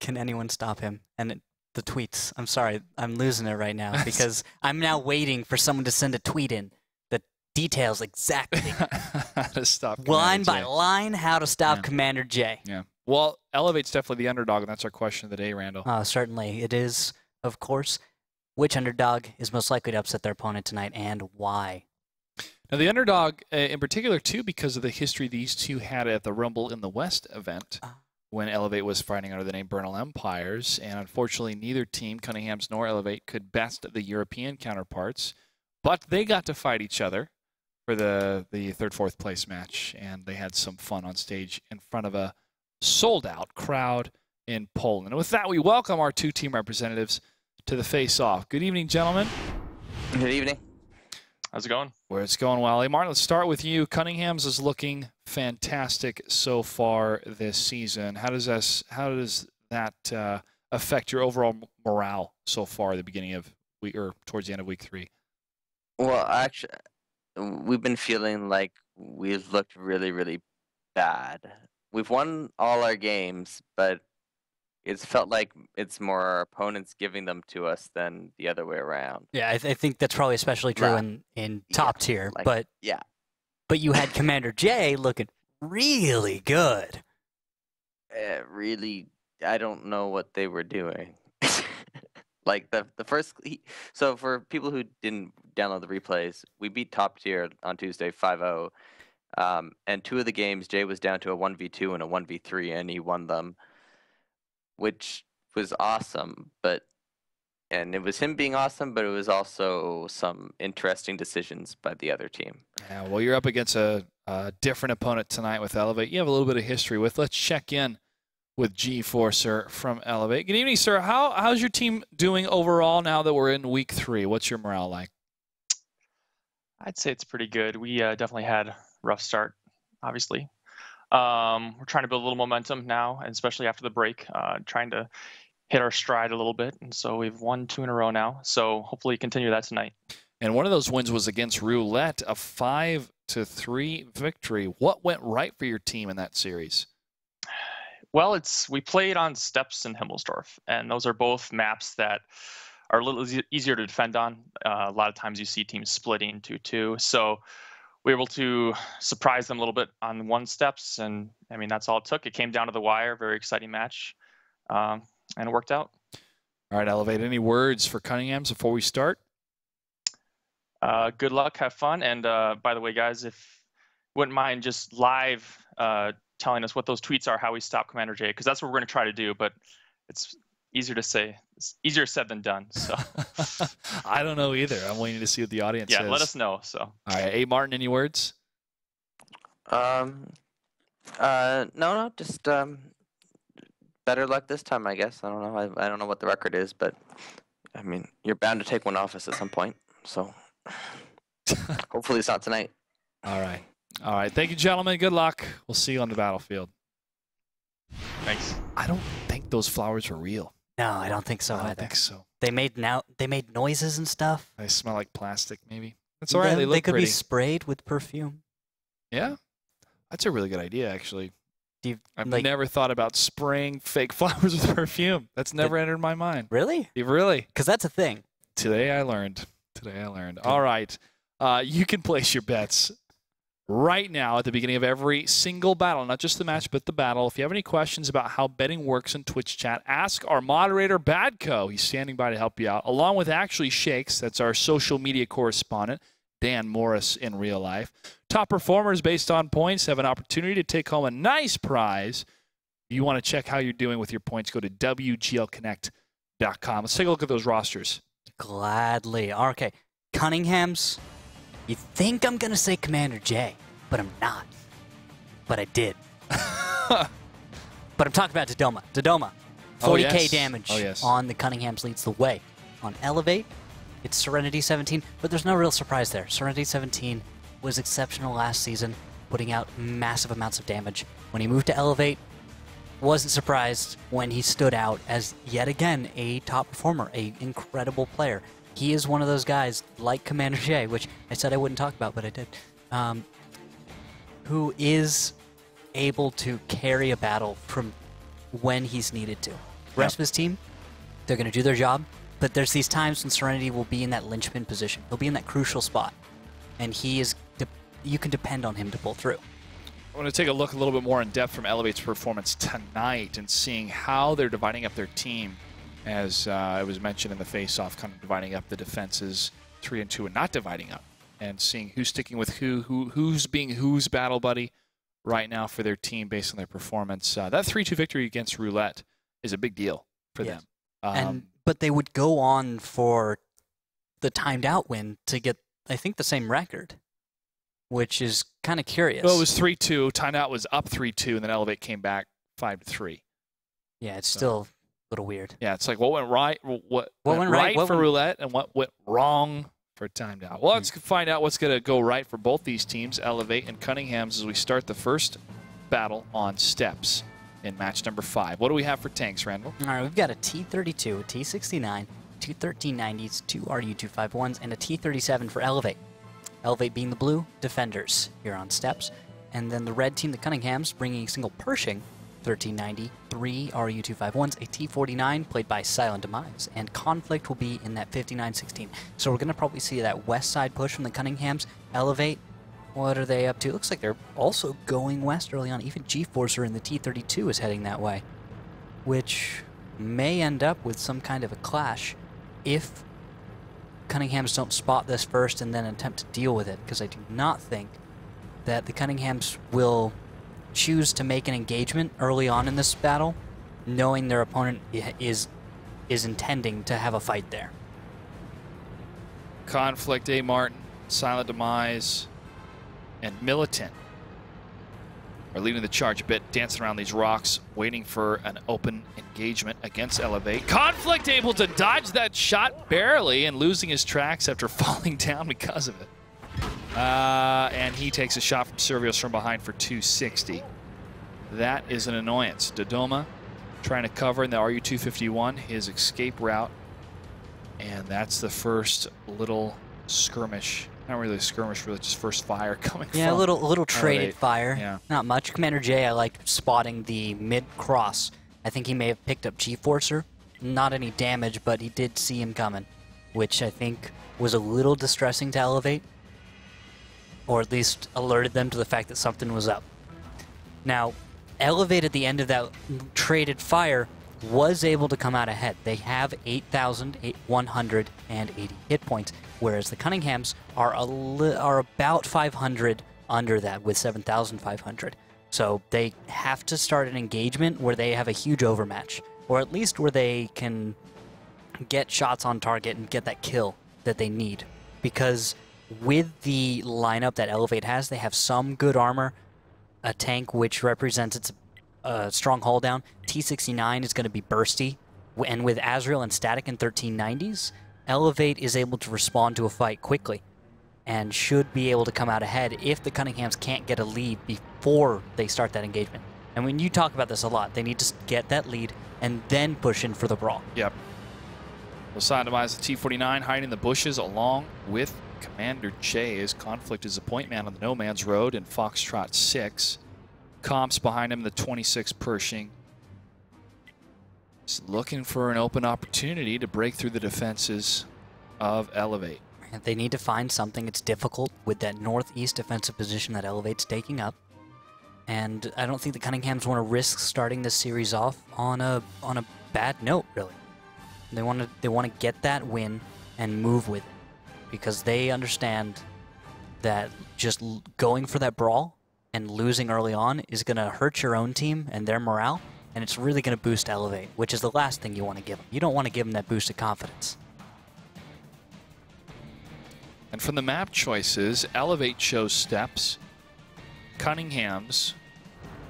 Can anyone stop him? And the tweets. I'm sorry, I'm losing it right now because I'm now waiting for someone to send a tweet in that details exactly how to stop line Commander by J. line how to stop Commander J. Yeah. Well, eLevate's definitely the underdog, and that's our question of the day, Randall. Certainly, it is. Of course. Which underdog is most likely to upset their opponent tonight, and why? Now, the underdog, in particular, too, because of the history these two had at the Rumble in the West event, when eLevate was fighting under the name Bernal Empires, and unfortunately, neither team, Cunninghams nor eLevate, could best the European counterparts, but they got to fight each other for the third, fourth place match, and they had some fun on stage in front of a sold-out crowd in Poland. And with that, we welcome our two team representatives to the face-off. Good evening, gentlemen. Good evening. How's it going? Where it's going well. Hey, Martin, let's start with you. Cunninghams is looking fantastic so far this season. How does that affect your overall morale so far at the beginning of week or towards the end of week 3? Well, actually, we've been feeling like we've looked really, really bad. We've won all our games, but it's felt like it's more our opponents giving them to us than the other way around. Yeah, I think that's probably especially true in top tier. Like, but you had Commander J looking really good. Really, I don't know what they were doing. Like the first, so for people who didn't download the replays, we beat top tier on Tuesday 5-0. And 2 of the games, Jay was down to a 1v2 and a 1v3, and he won them, which was awesome. And it was him being awesome, but it was also some interesting decisions by the other team. Yeah, well, you're up against a different opponent tonight with eLevate. You have a little bit of history with. Let's check in with G4, from eLevate. Good evening, sir. How's your team doing overall now that we're in week 3? What's your morale like? I'd say it's pretty good. We definitely had a rough start, obviously. We're trying to build a little momentum now, and especially after the break, trying to hit our stride a little bit. And so we've won 2 in a row now. So hopefully continue that tonight. And one of those wins was against Roulette, a 5-3 victory. What went right for your team in that series? Well, we played on Steps and Himmelsdorf, and those are both maps that are a little easier to defend on. A lot of times you see teams splitting into 2. So we were able to surprise them a little bit on 1 Steps, and I mean, that's all it took. It came down to the wire. Very exciting match, and it worked out. All right, eLevate, any words for Cunninghams before we start? Good luck, have fun, and by the way, guys, if you wouldn't mind just live telling us what those tweets are, how we stop Commander J, because that's what we're going to try to do, but it's easier to say. It's easier said than done. So I don't know either. I'm waiting to see what the audience says. Yeah, let us know. So all right, hey, Martin, any words? No, just better luck this time, I guess. I don't know. I don't know what the record is, but I mean, you're bound to take one off us at some point. So hopefully it's not tonight. All right. All right. Thank you, gentlemen. Good luck. We'll see you on the battlefield. Thanks. I don't think those flowers were real. No, I don't think so either. I don't think so. They made noises and stuff. They smell like plastic, maybe. That's all right. They look They could pretty. be sprayed with perfume. Yeah, that's a really good idea, actually. I've like, never thought about spraying fake flowers with perfume. That's never entered my mind. Really? Really? Because that's a thing. Today I learned. All right. You can place your bets right now at the beginning of every single battle, not just the match, but the battle. If you have any questions about how betting works in Twitch chat, ask our moderator, Badco. He's standing by to help you out, along with Actually Shakes. That's our social media correspondent, Dan Morris in real life. Top performers based on points have an opportunity to take home a nice prize. If you want to check how you're doing with your points, go to WGLConnect.com. Let's take a look at those rosters. Gladly. Okay. Cunninghams. You think I'm going to say Commander J, but I'm not. But I did. But I'm talking about Dodoma. Dodoma, 40k damage on the Cunninghams leads the way. On eLevate, it's Serenity 17, but there's no real surprise there. Serenity 17 was exceptional last season, putting out massive amounts of damage. When he moved to eLevate, wasn't surprised when he stood out as, yet again, a top performer, an incredible player. He is one of those guys, like Commander J, which I said I wouldn't talk about, but I did, who is able to carry a battle from when he's needed to. rest of his team, they're going to do their job. But there's these times when Serenity will be in that linchpin position. He'll be in that crucial spot. And you can depend on him to pull through. I want to take a look a little bit more in depth from eLevate's performance tonight and seeing how they're dividing up their team. As it was mentioned in the face-off, kind of dividing up the defenses 3 and 2 and not dividing up. And seeing who's sticking with who's being whose battle buddy right now for their team based on their performance. That 3-2 victory against Roulette is a big deal for them. But they would go on for the timed out win to get, I think, the same record, which is kind of curious. Well, it was 3-2. Timed out was up 3-2, and then eLevate came back 5-3. Yeah, it's still a little weird. Yeah, it's like what went right, what went right for Roulette, and what went wrong for timed out. Well, let's find out what's going to go right for both these teams, eLevate and Cunninghams, as we start the first battle on steps in match number 5. What do we have for tanks, Randall? All right, we've got a T-32, a T-69, 2 1390s, 2 RU-251s, and a T-37 for eLevate. eLevate being the blue, defenders here on steps. And then the red team, the Cunninghams, bringing a single Pershing, 1390, 3 RU-251s, a T-49 played by Silent Demise, and Conflict will be in that 59-16. So we're going to probably see that west side push from the Cunninghams. eLevate, what are they up to? It looks like they're also going west early on. Even G-Forcer in the T-32 is heading that way, which may end up with some kind of a clash if Cunninghams don't spot this first and then attempt to deal with it, because I do not think that the Cunninghams will choose to make an engagement early on in this battle, knowing their opponent is intending to have a fight there. Conflict, A. Martin, Silent Demise, and Militant are leading the charge a bit, dancing around these rocks, waiting for an open engagement against eLevate. Conflict able to dodge that shot barely and losing his tracks after falling down because of it. And he takes a shot from Servios from behind for 260. That is an annoyance. Dodoma trying to cover in the RU-251 his escape route. And that's the first little skirmish. Not really a skirmish, really just first fire coming from. Yeah, a little traded eLevate. fire. Yeah. Not much. Commander J, I liked spotting the mid-cross. I think he may have picked up G-Forcer. Not any damage, but he did see him coming, which I think was a little distressing to eLevate, or at least alerted them to the fact that something was up. Now, eLevate at the end of that traded fire was able to come out ahead. They have 8,180 hit points, whereas the Cunninghams are about 500 under that with 7,500. So they have to start an engagement where they have a huge overmatch, or at least where they can get shots on target and get that kill that they need. Because with the lineup that eLevate has, they have some good armor, a tank which represents its strong hull down. T-69 is going to be bursty, and with Azrael and Static in 1390s, eLevate is able to respond to a fight quickly and should be able to come out ahead if the Cunninghams can't get a lead before they start that engagement. And when you talk about this a lot, they need to get that lead and then push in for the brawl. Yep. Well, Silent Demise, the T-49 hiding in the bushes along with Commander J, as Conflict is a point man on the No Man's Road in Foxtrot 6. Comps behind him, the 26 Pershing. Just looking for an open opportunity to break through the defenses of eLevate. They need to find something. It's difficult with that northeast defensive position that eLevate's taking up. And I don't think the Cunninghams want to risk starting this series off on a bad note, really. They want to get that win and move with it, because they understand that just going for that brawl and losing early on is going to hurt your own team and their morale, and it's really going to boost eLevate, which is the last thing you want to give them. You don't want to give them that boost of confidence. And from the map choices, eLevate chose steps. Cunninghams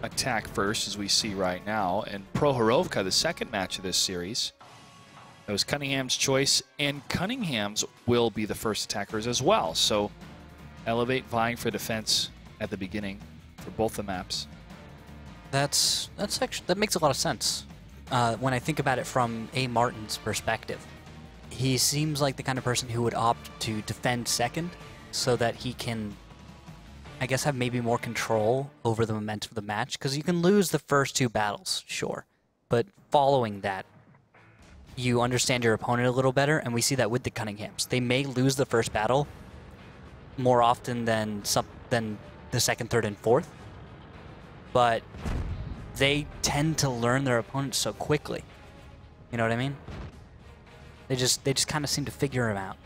attack first, as we see right now, and Prohorovka, the second match of this series. That was Cunningham's choice, and Cunninghams will be the first attackers as well. So eLevate vying for defense at the beginning for both the maps. That makes a lot of sense when I think about it from A. Martin's perspective. He seems like the kind of person who would opt to defend second so that he can, I guess, have maybe more control over the momentum of the match, because you can lose the first two battles, sure, but following that, you understand your opponent a little better, and we see that with the Cunninghams. They may lose the first battle more often than the second, third, and fourth, but they tend to learn their opponents so quickly. You know what I mean? They just kind of seem to figure them out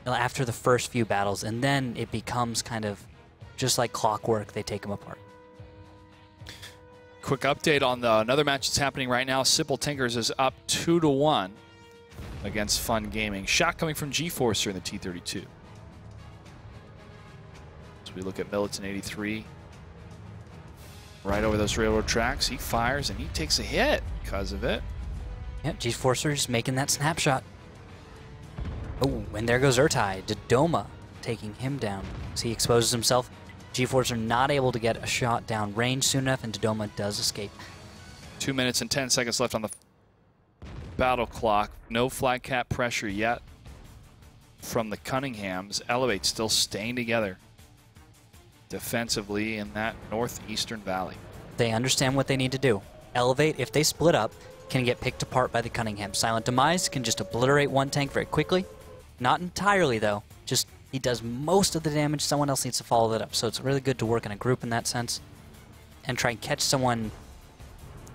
after the first few battles, and then it becomes kind of just like clockwork. They take them apart. Quick update on another match that's happening right now. Simple Tinkers is up 2-1 against Fun Gaming. Shot coming from G-Forcer in the T-32. So we look at Militant 83. Right over those railroad tracks. He fires and he takes a hit because of it. Yep, G-Forcer's making that snapshot. Oh, and there goes Urtai. Dodoma taking him down. So he exposes himself. G-Forcer not able to get a shot down range soon enough, and Dodoma does escape. 2 minutes and 10 seconds left on the battle clock. No flag cap pressure yet from the Cunninghams. eLevate still staying together defensively in that northeastern valley. They understand what they need to do. eLevate, if they split up, can get picked apart by the Cunninghams. Silent Demise can just obliterate one tank very quickly. Not entirely, though. Just he does most of the damage. Someone else needs to follow that up. So it's really good to work in a group in that sense and try and catch someone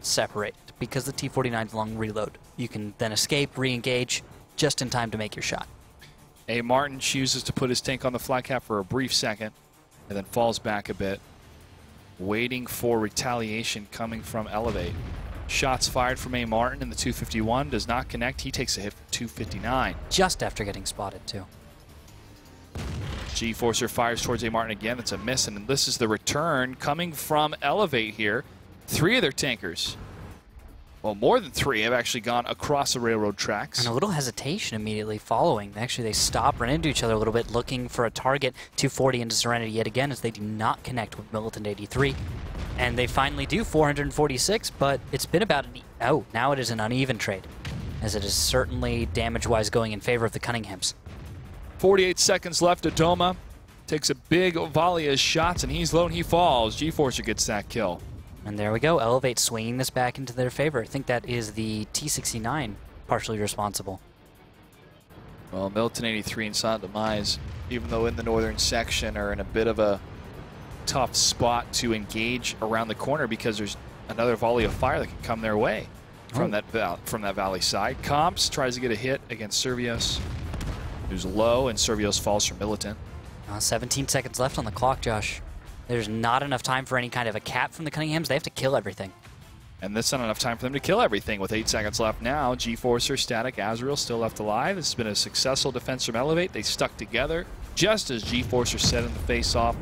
separate, because the T-49's long reload. You can then escape, re-engage, just in time to make your shot. A. Martin chooses to put his tank on the flag cap for a brief second and then falls back a bit, waiting for retaliation coming from eLevate. Shots fired from A. Martin in the 251, does not connect. He takes a hit from 259. Just after getting spotted, too. G-Forcer fires towards A. Martin again. It's a miss, and this is the return coming from eLevate here. 3 of their tankers, well, more than 3, have actually gone across the railroad tracks. And a little hesitation immediately following. Actually, they stop, run into each other a little bit, looking for a target. 240 into Serenity yet again, as they do not connect with Militant 83. And they finally do 446, but it's been about now it is an uneven trade, as it is certainly damage-wise going in favor of the Cunninghams. 48 seconds left. Dodoma takes a big volley of shots, and he's low and he falls. G-Forcer gets that kill. And there we go. eLevate swinging this back into their favor. I think that is the T-69 partially responsible. Well, Militant 83 and Silent Demise, even though in the northern section, are in a bit of a tough spot to engage around the corner, because there's another volley of fire that can come their way from that valley side. Comps tries to get a hit against Servios, who's low, and Servios falls for Militant. 17 seconds left on the clock, Josh. There's not enough time for any kind of a cap from the Cunninghams. They have to kill everything. And that's not enough time for them to kill everything. With 8 seconds left now, G-Forcer, Static, Azrael still left alive. This has been a successful defense from eLevate. They stuck together just as G-Forcer set in the face-off.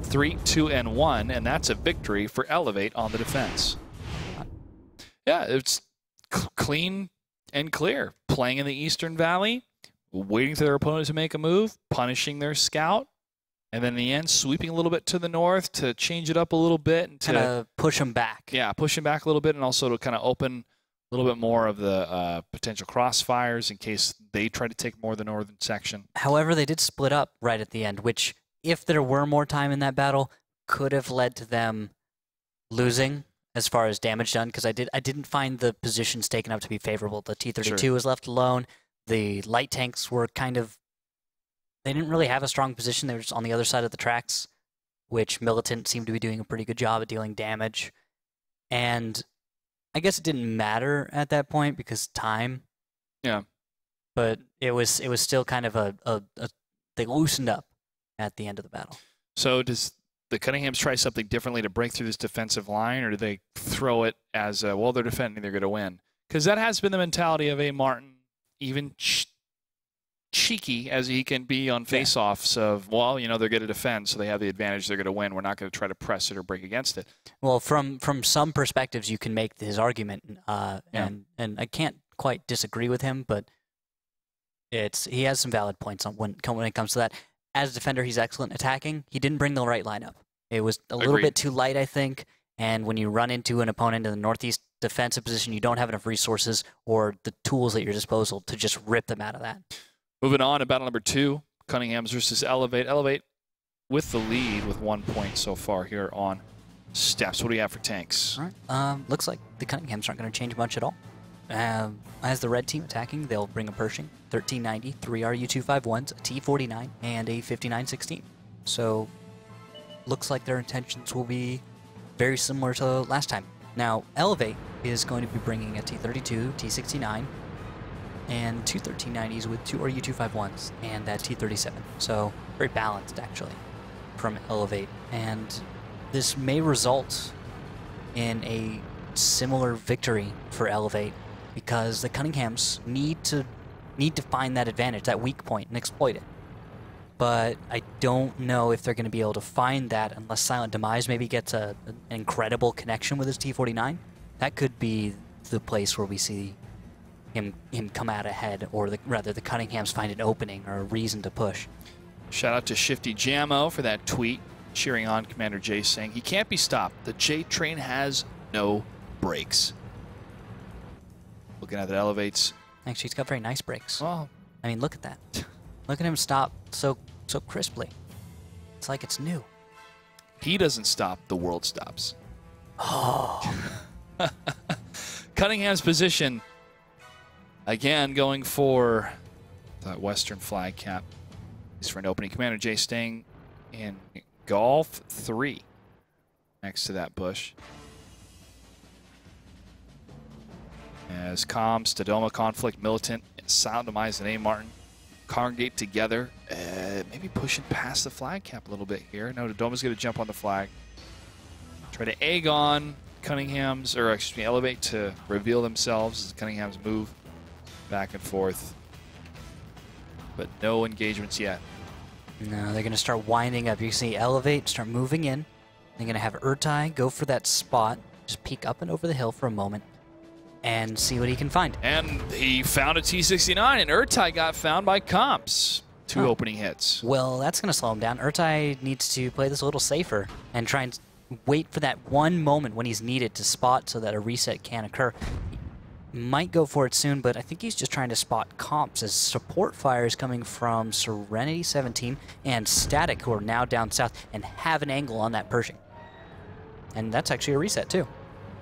3, 2, and 1, and that's a victory for eLevate on the defense. Yeah, it's clean and clear. Playing in the Eastern Valley, waiting for their opponent to make a move, punishing their scout, and then in the end, sweeping a little bit to the north to change it up a little bit. And to kind of push them back. Yeah, push them back a little bit, and also to kind of open a little bit more of the potential crossfires in case they try to take more of the northern section. However, they did split up right at the end, which, if there were more time in that battle, could have led to them losing as far as damage done, because I didn't find the positions taken up to be favorable. The T-32 was left alone. The light tanks were kind of, they didn't really have a strong position. They were just on the other side of the tracks, which Militant seemed to be doing a pretty good job at dealing damage. And I guess it didn't matter at that point because time. Yeah. But it was still kind of they loosened up at the end of the battle. So does the Cunninghams try something differently to break through this defensive line, or do they throw it as, well, they're defending, they're going to win? Because that has been the mentality of A. Martin, even cheeky as he can be on face-offs of, well, you know, they're going to defend, so they have the advantage, they're going to win. We're not going to try to press it or break against it. Well, from some perspectives, you can make his argument, and I can't quite disagree with him, but he has some valid points on when it comes to that. As a defender, he's excellent attacking. He didn't bring the right lineup. It was a little bit too light, I think, and when you run into an opponent in the northeast defensive position, you don't have enough resources or the tools at your disposal to just rip them out of that. Moving on to battle number 2, Cunninghams versus eLevate. eLevate with the lead with 1 point so far here on Steps. What do you have for tanks? All right. Looks like the Cunninghams aren't going to change much at all. As the red team attacking, they'll bring a Pershing, 1390, 3 RU-251s, a T-49, and a 5916. So, looks like their intentions will be very similar to last time. Now, eLevate is going to be bringing a T-32, T-69, and two 1390s with 2 RU-251s and that T-37. So, very balanced, actually, from eLevate. And this may result in a similar victory for eLevate, because the Cunninghams need to find that advantage, that weak point, and exploit it. But I don't know if they're going to be able to find that unless Silent Demise maybe gets an incredible connection with his T-49. That could be the place where we see him come out ahead, or rather the Cunninghams find an opening or a reason to push. Shout out to Shifty Jammo for that tweet, cheering on Commander J, saying he can't be stopped. The J train has no brakes. Looking at the elevates. Actually, he's got very nice brakes. Well, I mean, look at that. Look at him stop so crisply. It's like it's new. he doesn't stop, the world stops. Oh. Cunningham's position, again, going for that western flag cap. He's for an opening. Commander J staying in Golf 3 next to that bush. As comms, Tadoma, Conflict, Militant, and Silent Demise and A. Martin congregate together, maybe pushing past the flag cap a little bit here. No, Tadoma's going to jump on the flag. Try to egg on Cunningham's, or excuse me, eLevate to reveal themselves as Cunningham's move back and forth. But no engagements yet. No, they're going to start winding up. You can see eLevate start moving in. They're going to have Urtai go for that spot, just peek up and over the hill for a moment, and see what he can find. And he found a T-69, and Urtai got found by comps. Two opening hits. Well, that's going to slow him down. Urtai needs to play this a little safer and try and wait for that one moment when he's needed to spot so that a reset can occur. He might go for it soon, but I think he's just trying to spot comps as support fire is coming from Serenity 17 and Static, who are now down south and have an angle on that Pershing. And that's actually a reset, too.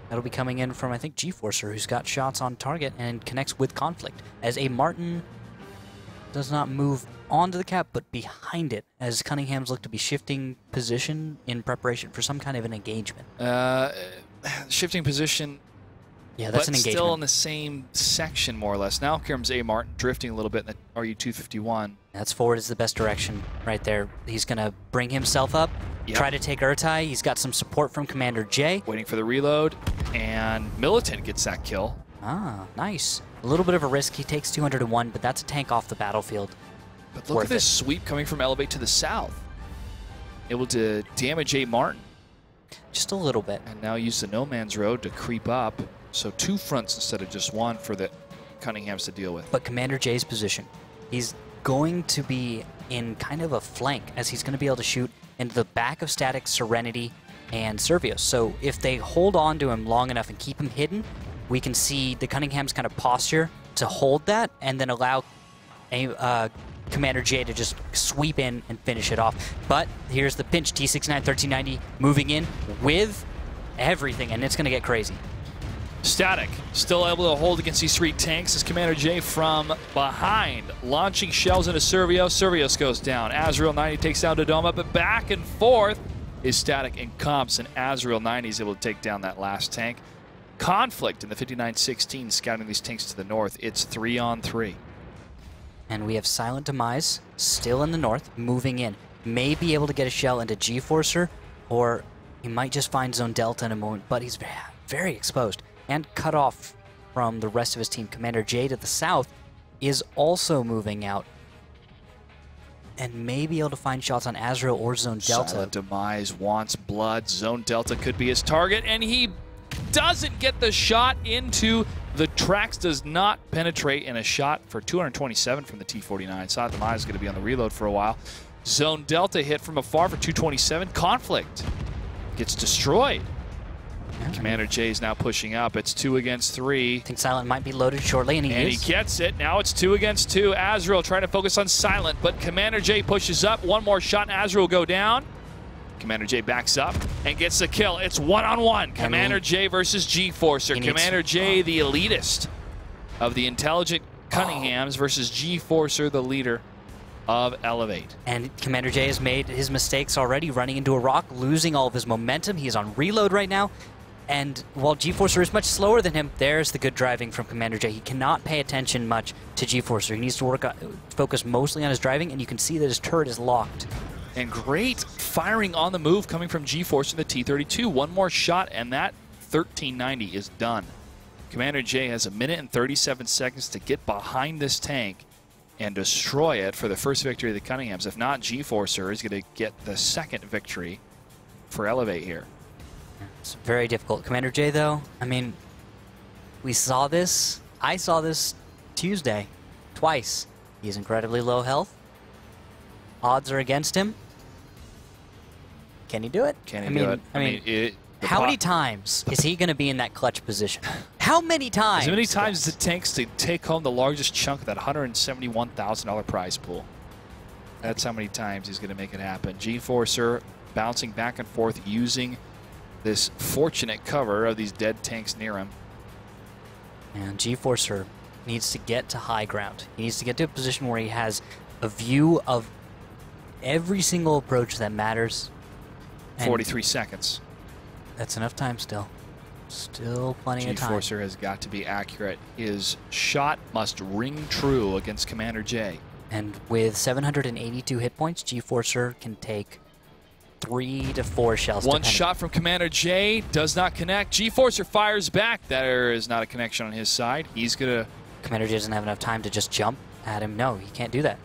That'll be coming in from, I think, G-Forcer, who's got shots on target and connects with Conflict, as A. Martin does not move onto the cap, but behind it, as Cunningham's look to be shifting position in preparation for some kind of an engagement. Shifting position, yeah, that's but an engagement. still in the same section, more or less. Now comes A. Martin drifting a little bit in the RU-251. That's forward is the best direction right there. He's going to bring himself up, try to take Urtai. He's got some support from Commander J. Waiting for the reload, and Militant gets that kill. Ah, nice. A little bit of a risk. He takes 201, but that's a tank off the battlefield. But look at this sweep coming from eLevate to the south. Able to damage A. Martin. Just a little bit. And now use the no man's road to creep up. So two fronts instead of just one for the Cunninghams to deal with. But Commander J's position, he's going to be in kind of a flank, as he's going to be able to shoot into the back of Static, Serenity, and Servios. So if they hold on to him long enough and keep him hidden, we can see the Cunningham's kind of posture to hold that and then allow Commander J to just sweep in and finish it off. But here's the pinch. T-69, 1390 moving in with everything, and it's going to get crazy. Static still able to hold against these three tanks as Commander J from behind, launching shells into Servios. Servios goes down. Azrael 90 takes down Dodoma, but back and forth is Static and comps, and Azrael 90 is able to take down that last tank. Conflict in the 5916 scouting these tanks to the north. It's 3-on-3. And we have Silent Demise still in the north, moving in. May be able to get a shell into G-Forcer, or he might just find Zone Delta in a moment, but he's very exposed and cut off from the rest of his team. Commander J to the south is also moving out and may be able to find shots on Azrael or Zone Delta. Silent Demise wants blood. Zone Delta could be his target, and he doesn't get the shot into the tracks, does not penetrate, and a shot for 227 from the T-49. Silent Demise is going to be on the reload for a while. Zone Delta hit from afar for 227. Conflict gets destroyed. Commander J is now pushing up. It's 2 against 3. I think Silent might be loaded shortly, and he gets it. Now it's 2 against 2. Azrael trying to focus on Silent, but Commander J pushes up. One more shot, and Azrael will go down. Commander J backs up and gets the kill. It's 1-on-1. Commander J versus G-Forcer. Commander J, the elitist. of the intelligent Cunninghams versus G-Forcer, the leader of eLevate. And Commander J has made his mistakes already, running into a rock, losing all of his momentum. He is on reload right now. And while G-Forcer is much slower than him, there's the good driving from Commander J. He cannot pay attention much to G-Forcer. He needs to focus mostly on his driving, and you can see that his turret is locked. And great firing on the move coming from G-Forcer in the T-32. One more shot, and that 1390 is done. Commander J has 1 minute and 37 seconds to get behind this tank and destroy it for the first victory of the Cunninghams. If not, G-Forcer is going to get the second victory for eLevate here. It's very difficult. Commander J, though, I mean, we saw this. I saw this Tuesday twice. He's incredibly low health. Odds are against him. Can he do it? Can he do it? I mean, how many times is he going to be in that clutch position? How many times? As many times as it takes to take home the largest chunk of that $171,000 prize pool. That's how many times he's going to make it happen. G-Forcer bouncing back and forth using this fortunate cover of these dead tanks near him. And G-Forcer needs to get to high ground. He needs to get to a position where he has a view of every single approach that matters. 43 seconds. That's enough time still. Still plenty of time. G-Forcer has got to be accurate. His shot must ring true against Commander J. And with 782 hit points, G-Forcer can take 3 to 4 shells. One shot from Commander J does not connect. G-Forcer fires back. There is not a connection on his side. He's going to... Commander J doesn't have enough time to just jump at him. No, he can't do that.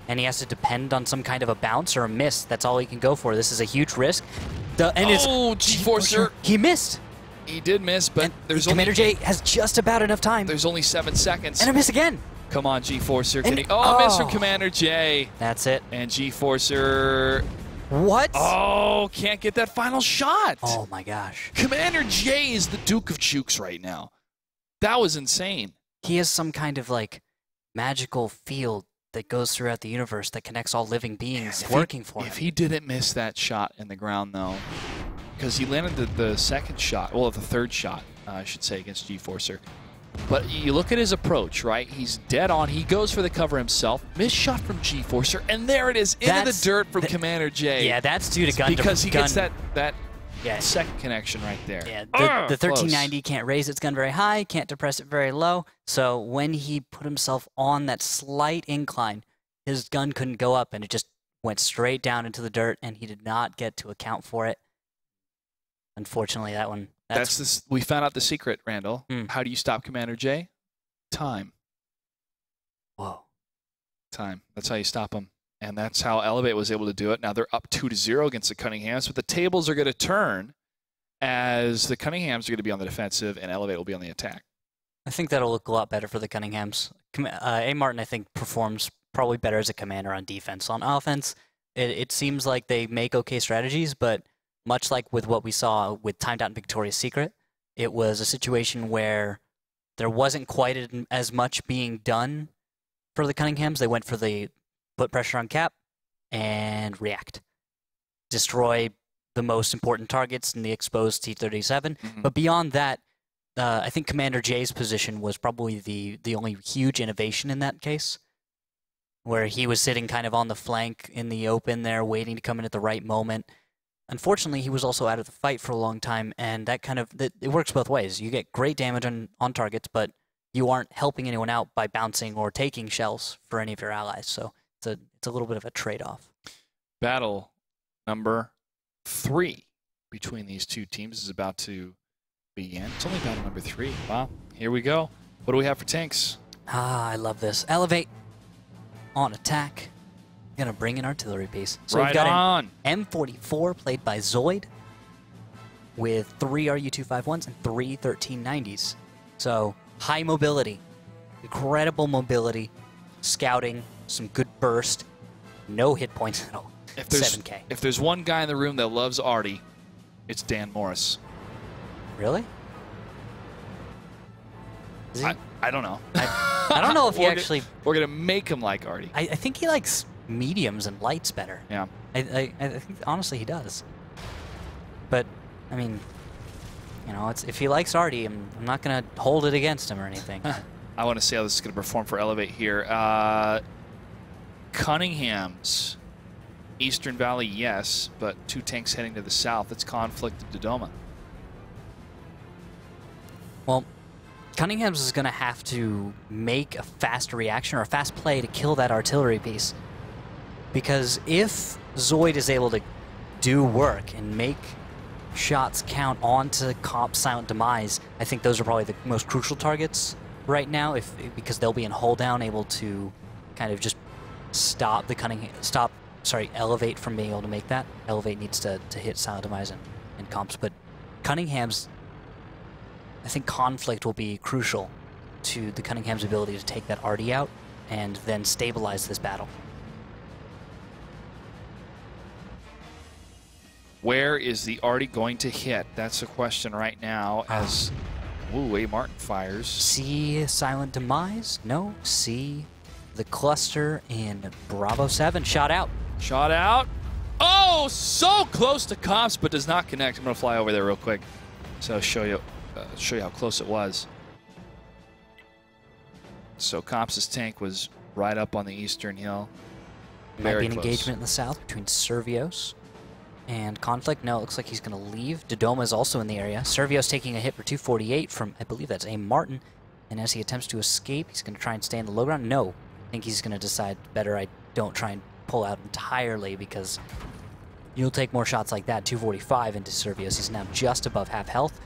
And he has to depend on some kind of a bounce or a miss. That's all he can go for. This is a huge risk. G-Forcer. He missed. He did miss, but and there's Commander J has just about enough time. There's only 7 seconds. And a miss again. Come on, G-Forcer. Miss from Commander J. That's it. And G-Forcer... What? Oh, can't get that final shot. Oh, my gosh. Commander J is the Duke of Jukes right now. That was insane. He has some kind of, like, magical field that goes throughout the universe that connects all living beings working for him. If he didn't miss that shot in the ground, though, because he landed the second shot, well, the third shot, I should say, against G-Forcer. But you look at his approach, right? He's dead on. He goes for the cover himself. Missed shot from G-Forcer, and there it is, into the dirt from Commander J. Yeah, that's due to gun. Because he gets that second connection right there. Yeah, the 1390 can't raise its gun very high, can't depress it very low. So when he put himself on that slight incline, his gun couldn't go up, and it just went straight down into the dirt, and he did not get to account for it. Unfortunately, that one... We found out the secret, Randall. How do you stop Commander J? Time. Whoa. Time. That's how you stop him. And that's how eLevate was able to do it. Now they're up 2-0 against the Cunninghams, but the tables are going to turn as the Cunninghams are going to be on the defensive and eLevate will be on the attack. I think that'll look a lot better for the Cunninghams. A. Martin, I think, performs probably better as a commander on defense. On offense, it seems like they make okay strategies, but much like with what we saw with Timed Out and Victoria's Secret, it was a situation where there wasn't quite as much being done for the Cunninghams. They went for the put pressure on cap and react. Destroy the most important targets in the exposed T-37. But beyond that, I think Commander J's position was probably the only huge innovation in that case, where he was sitting kind of on the flank in the open there, waiting to come in at the right moment. Unfortunately, he was also out of the fight for a long time, and that kind of it works both ways. You get great damage on targets, but you aren't helping anyone out by bouncing or taking shells for any of your allies. So it's a little bit of a trade-off. Battle number 3 between these two teams is about to begin. It's only battle number 3. Wow, here we go. What do we have for tanks? I love this. eLevate on attack. Gonna bring an artillery piece. So right we've got on. an M44 played by Zoid with 3 RU-251s and 3 1390s. So high mobility, incredible mobility, scouting, some good burst, no hit points at all. 7K. If there's one guy in the room that loves Artie, it's Dan Morris. Really? Is he? I don't know. I don't know if he actually... We're going to make him like Artie. I think he likes mediums and lights better. Yeah. I think, honestly, he does. But, I mean, you know, if he likes Artie, I'm not going to hold it against him or anything. I want to see how this is going to perform for eLevate here. Cunninghams, Eastern Valley, yes, but 2 tanks heading to the south. It's Conflict of Dodoma. Well, Cunninghams is going to have to make a fast reaction or a fast play to kill that artillery piece. Because if Zoid is able to do work and make shots count onto Comp's Silent Demise, I think those are probably the most crucial targets right now, because they'll be in hold down, able to kind of just stop the eLevate from being able to make that. eLevate needs to hit Silent Demise and Comps, but Cunningham's, I think Conflict will be crucial to the Cunningham's ability to take that arty out and then stabilize this battle. Where is the arty going to hit? That's the question right now as A Martin fires. See Silent Demise? No. See the cluster in Bravo 7. Shot out. Shot out. Oh, so close to Comps, but does not connect. I'm going to fly over there real quick so I'll show you how close it was. So Comps' tank was right up on the eastern hill. Might be an engagement in the south between Servios and Conflict. No, it looks like he's going to leave. Dodoma is also in the area. Servios taking a hit for 248 from, I believe that's A Martin. And as he attempts to escape, he's going to try and stay in the low ground. No, I think he's going to decide better I don't try and pull out entirely, because you'll take more shots like that. 245 into Servios. He's now just above half health.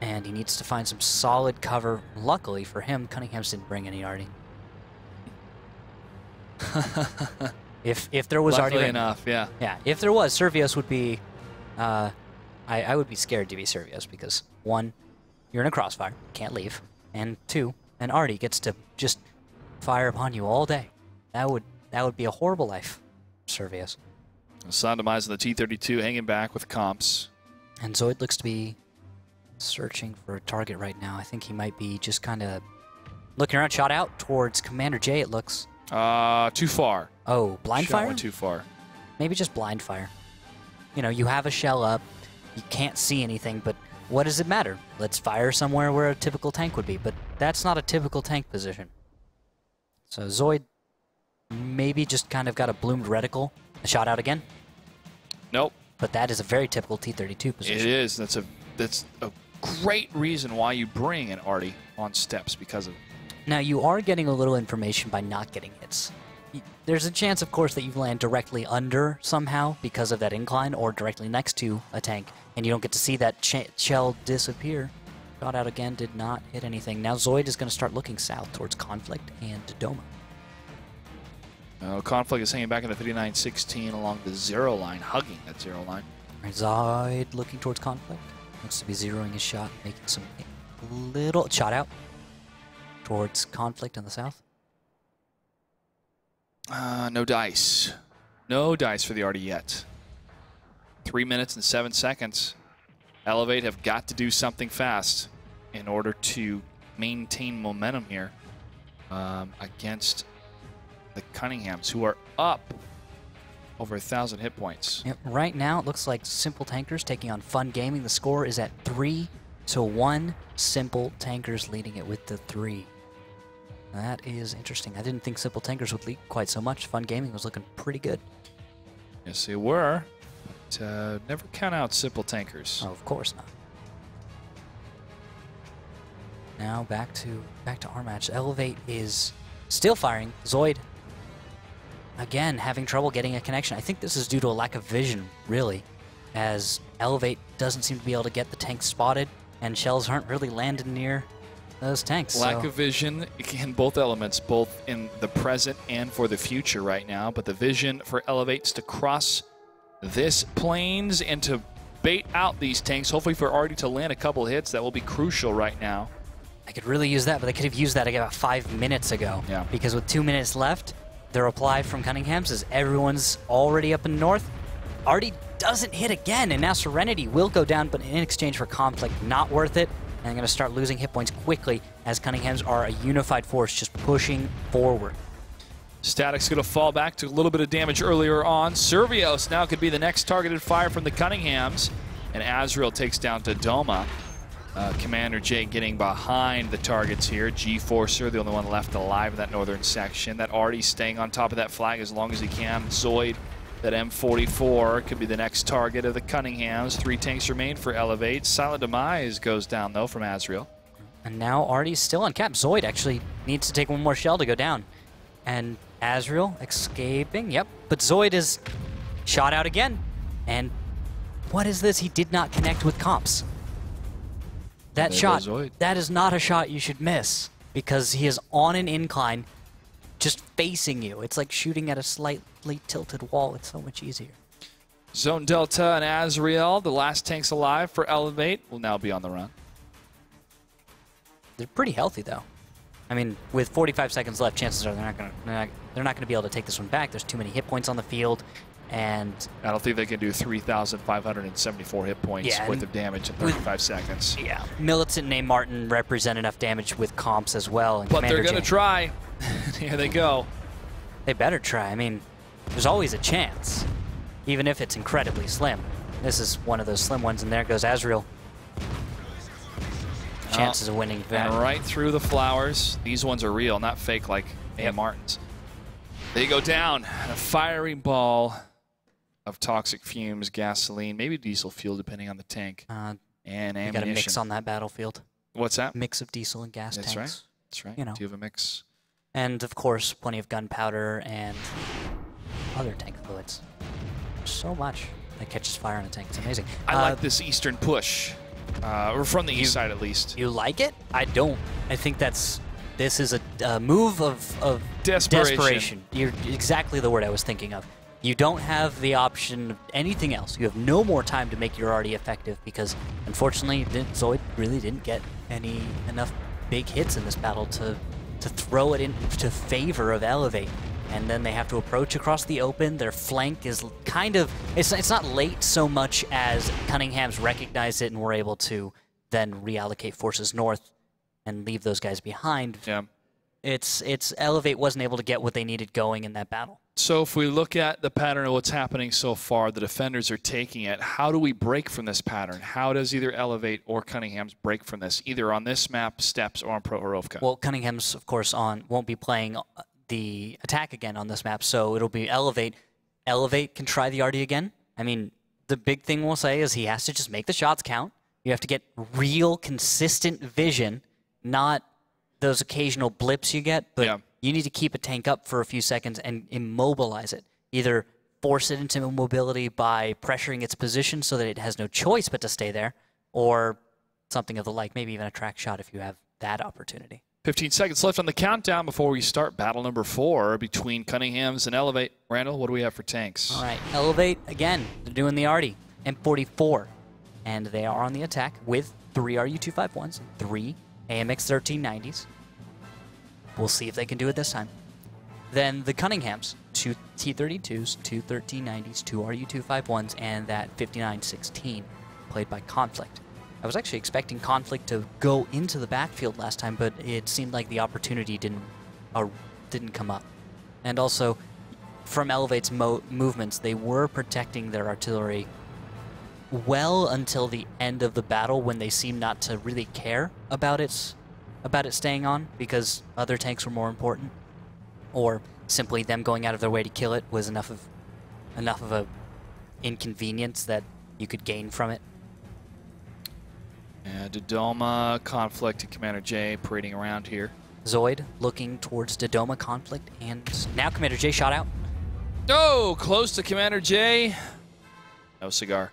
And he needs to find some solid cover. Luckily for him, Cunninghams didn't bring any arty. If there was Luckily already enough, yeah. Yeah, if there was, Servios would be, I would be scared to be Servios, because 1, you're in a crossfire, can't leave, and 2, an arty gets to just fire upon you all day. That would be a horrible life, Servios. Silent Demise on the T-32 hanging back with Comps. And Zoid looks to be searching for a target right now. I think he might be just kind of looking around. Shot out towards Commander J, it looks. Too far. Oh, blind Shot fire? went too far. Maybe just blind fire. You know, you have a shell up, you can't see anything, but what does it matter? Let's fire somewhere where a typical tank would be, but that's not a typical tank position. So Zoid maybe just kind of got a bloomed reticle. A shot out again? Nope. But that is a very typical T-32 position. It is. That's a great reason why you bring an arty on steps, because of. Now, you are getting a little information by not getting hits. There's a chance, of course, that you land directly under somehow because of that incline, or directly next to a tank, and you don't get to see that shell disappear. Shot out again, did not hit anything. Now Zoid is going to start looking south towards Conflict and Dodoma. Conflict is hanging back in the 59-16 along the 0 line, hugging that 0 line. Right, Zoid looking towards Conflict. Looks to be zeroing his shot, making some little shot out towards Conflict in the south. No dice. No dice for the arty yet. 3 minutes and 7 seconds. eLevate have got to do something fast in order to maintain momentum here against the Cunninghams, who are up over 1,000 hit points. Yep, right now, it looks like Simple Tankers taking on Fun Gaming. The score is at 3-1. Simple Tankers leading it with the 3. That is interesting. I didn't think Simple Tankers would lead quite so much. Fun Gaming was looking pretty good. Yes, they were. But never count out Simple Tankers. Oh, of course not. Now back to our match. eLevate is still firing. Zoid, again, having trouble getting a connection. I think this is due to a lack of vision, really, as eLevate doesn't seem to be able to get the tank spotted, and shells aren't really landing near those tanks. Lack of vision in both elements, both in the present and for the future right now. But the vision for eLevate's to cross this plains and to bait out these tanks, hopefully for arty to land a couple hits. That will be crucial right now. I could really use that, but they could have used that about 5 minutes ago. Yeah. Because with 2 minutes left, the reply from Cunninghams is everyone's already up in the north. Arty doesn't hit again, and now Serenity will go down, but in exchange for Conflict, not worth it. And they're going to start losing hit points quickly as Cunninghams are a unified force just pushing forward. Static's going to fall back to a little bit of damage earlier on. Servios now could be the next targeted fire from the Cunninghams. And Azrael takes down Dodoma. Commander J getting behind the targets here. G-Forcer, the only one left alive in that northern section. That Artie staying on top of that flag as long as he can. Zoid, that M44 could be the next target of the Cunninghams. 3 tanks remain for eLevate. Silent Demise goes down, though, from Azrael. And now Artie's still on cap. Zoid actually needs to take one more shell to go down. And Azrael escaping, yep. But Zoid is shot out again. And what is this? He did not connect with comps. That shot, that is not a shot you should miss because he is on an incline just facing you. It's like shooting at a slightly tilted wall. It's so much easier. Zone Delta and Azrael, the last tanks alive for eLevate, will now be on the run. They're pretty healthy, though. I mean, with 45 seconds left, chances are they're not going to be able to take this one back. There's too many hit points on the field. And I don't think they can do 3,574 hit points worth of damage in 35 seconds. Yeah, Militant and A. Martin represent enough damage with comps as well. And but they're going to try. Here they go. They better try. I mean, there's always a chance, even if it's incredibly slim. This is one of those slim ones, and there goes Azrael. Chances of winning that. And right through the flowers. These ones are real, not fake like A. Martin's. They go down. A firing ball of toxic fumes, gasoline, maybe diesel fuel, depending on the tank, and ammunition. You got a mix on that battlefield. What's that? Mix of diesel and gas tanks. Right. That's right. You know. Do you have a mix? And, of course, plenty of gunpowder and other tank fluids. So much that catches fire in a tank. It's amazing. I like this eastern push, or from the east side at least. You like it? I don't. I think this is a move of desperation. You're exactly the word I was thinking of. You don't have the option of anything else. You have no more time to make your arty effective because, unfortunately, Zoid really didn't get enough big hits in this battle to throw it into favor of eLevate. And then they have to approach across the open. Their flank is kind of... It's not late so much as Cunninghams recognized it and were able to then reallocate forces north and leave those guys behind. Yeah. It's eLevate wasn't able to get what they needed going in that battle. So if we look at the pattern of what's happening so far, the defenders are taking it. How do we break from this pattern? How does either eLevate or Cunninghams break from this, either on this map, Steps, or on Prohorovka? Well, Cunninghams, of course, won't be playing the attack again on this map, so it'll be eLevate. eLevate can try the arty again. I mean, the big thing we'll say is he has to just make the shots count. You have to get real, consistent vision, not those occasional blips you get, but you need to keep a tank up for a few seconds and immobilize it. Either force it into immobility by pressuring its position so that it has no choice but to stay there, or something of the like, maybe even a track shot if you have that opportunity. 15 seconds left on the countdown before we start battle number 4 between Cunninghams and eLevate. Randall, what do we have for tanks? All right, eLevate, again, they're doing the arty, M44, and they are on the attack with 3 RU-251s, 3 AMX 1390s. We'll see if they can do it this time. Then the Cunninghams, 2 T-32s, 2 1390s, 2 RU-251s, and that 5916 played by Conflict. I was actually expecting Conflict to go into the backfield last time, but it seemed like the opportunity didn't come up. And also, from eLevate's movements, they were protecting their artillery well until the end of the battle when they seemed not to really care about it staying on because other tanks were more important, or simply them going out of their way to kill it was enough of a inconvenience that you could gain from it. Dodoma, Conflict, and Commander J parading around here. Zoid looking towards Dodoma, Conflict, and now Commander J shot out. Oh, close to Commander J. No cigar.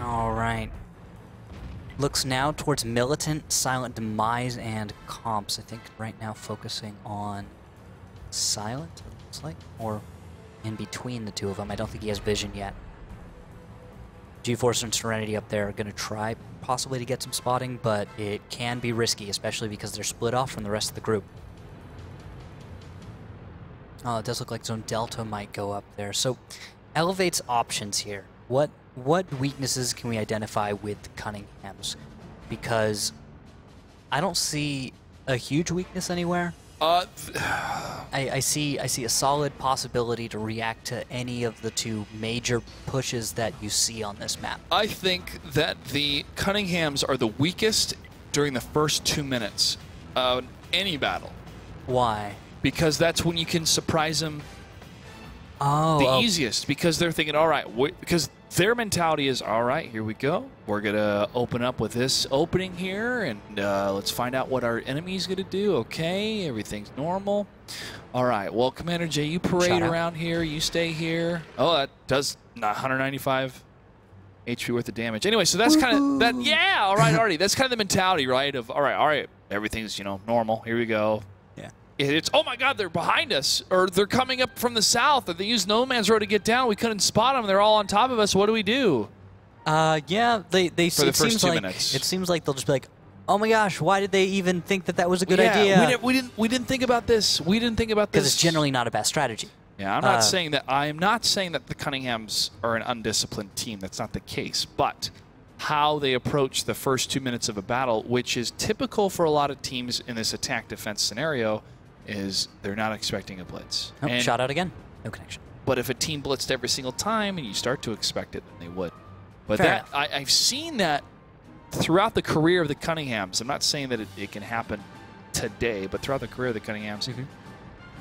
All right. Looks now towards Militant, Silent Demise, and Comps. I think right now focusing on Silent, it looks like, or in between the two of them. I don't think he has vision yet. G-Force and Serenity up there are going to try possibly to get some spotting, but it can be risky, especially because they're split off from the rest of the group. Oh, it does look like Zone Delta might go up there. So, eLevate's options here. What weaknesses can we identify with Cunninghams? Because I don't see a huge weakness anywhere. I see a solid possibility to react to any of the two major pushes that you see on this map. I think that the Cunninghams are the weakest during the first 2 minutes of any battle. Why? Because that's when you can surprise them Oh, easiest. Because they're thinking, all right, because their mentality is, all right, here we go. We're going to open up with this opening here, and let's find out what our enemy's going to do. Okay, everything's normal. All right, well, Commander J, you parade around here. You stay here. Oh, that does 195 HP worth of damage. Anyway, so that's kind of that. Yeah, all right, already. That's kind of the mentality, right? Of all right, everything's normal. Here we go. Yeah. It's oh my God, they're behind us, or they're coming up from the south, or they use No Man's Road to get down. We couldn't spot them. They're all on top of us. What do we do? Yeah, they for the first 2 minutes. It seems like they'll just be like, oh my gosh, why did they even think that was a good Yeah, idea? we didn't think about this. We didn't think about this. Because it's generally not a best strategy. Yeah, I'm not saying that. I am not saying that the Cunninghams are an undisciplined team. That's not the case. But how they approach the first 2 minutes of a battle, which is typical for a lot of teams in this attack-defense scenario, is they're not expecting a blitz. Oh, shot out again. No connection. But if a team blitzed every single time and you start to expect it, then they would. But Fair I've seen that throughout the career of the Cunninghams. I'm not saying that it can happen today, but throughout the career of the Cunninghams,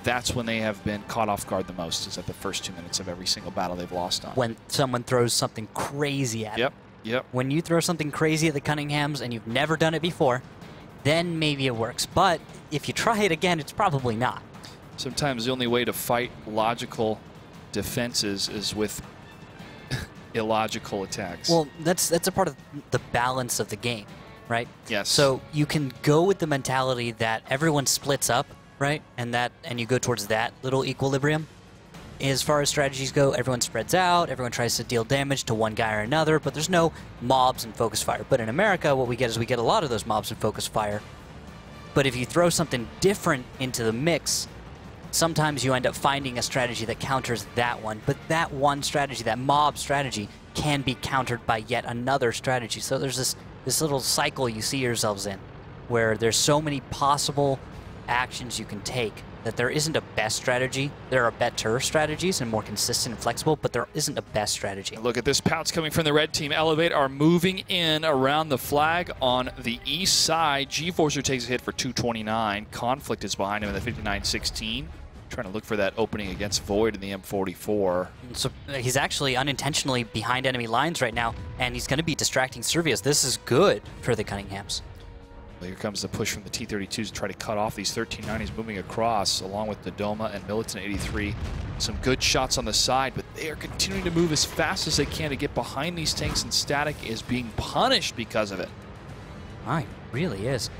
that's when they have been caught off guard the most, is at the first 2 minutes of every single battle they've lost on. When someone throws something crazy at them. Yep. When you throw something crazy at the Cunninghams and you've never done it before, then maybe it works. But if you try it again, it's probably not. Sometimes the only way to fight logical defenses is with illogical attacks. Well, that's a part of the balance of the game, right? Yes. So you can go with the mentality that everyone splits up, right? And you go towards that little equilibrium. As far as strategies go, everyone spreads out, everyone tries to deal damage to one guy or another, but there's no mobs and focus fire. But in America, what we get is we get a lot of those mobs and focus fire. But if you throw something different into the mix, sometimes you end up finding a strategy that counters that one. But that one strategy, that mob strategy, can be countered by yet another strategy. So there's this little cycle you see yourselves in, where there's so many possible actions you can take that there isn't a best strategy. There are better strategies and more consistent and flexible, but there isn't a best strategy. Look at this pounce coming from the red team. eLevate are moving in around the flag on the east side. G-Forcer takes a hit for 229. Conflict is behind him in the 59-16. Trying to look for that opening against Void in the M44. So he's actually unintentionally behind enemy lines right now, and he's going to be distracting Servius. This is good for the Cunninghams. Well, here comes the push from the T-32s to try to cut off these 1390s moving across, along with Dodoma and Militant 83. Some good shots on the side, but they are continuing to move as fast as they can to get behind these tanks, and Static is being punished because of it. It really is.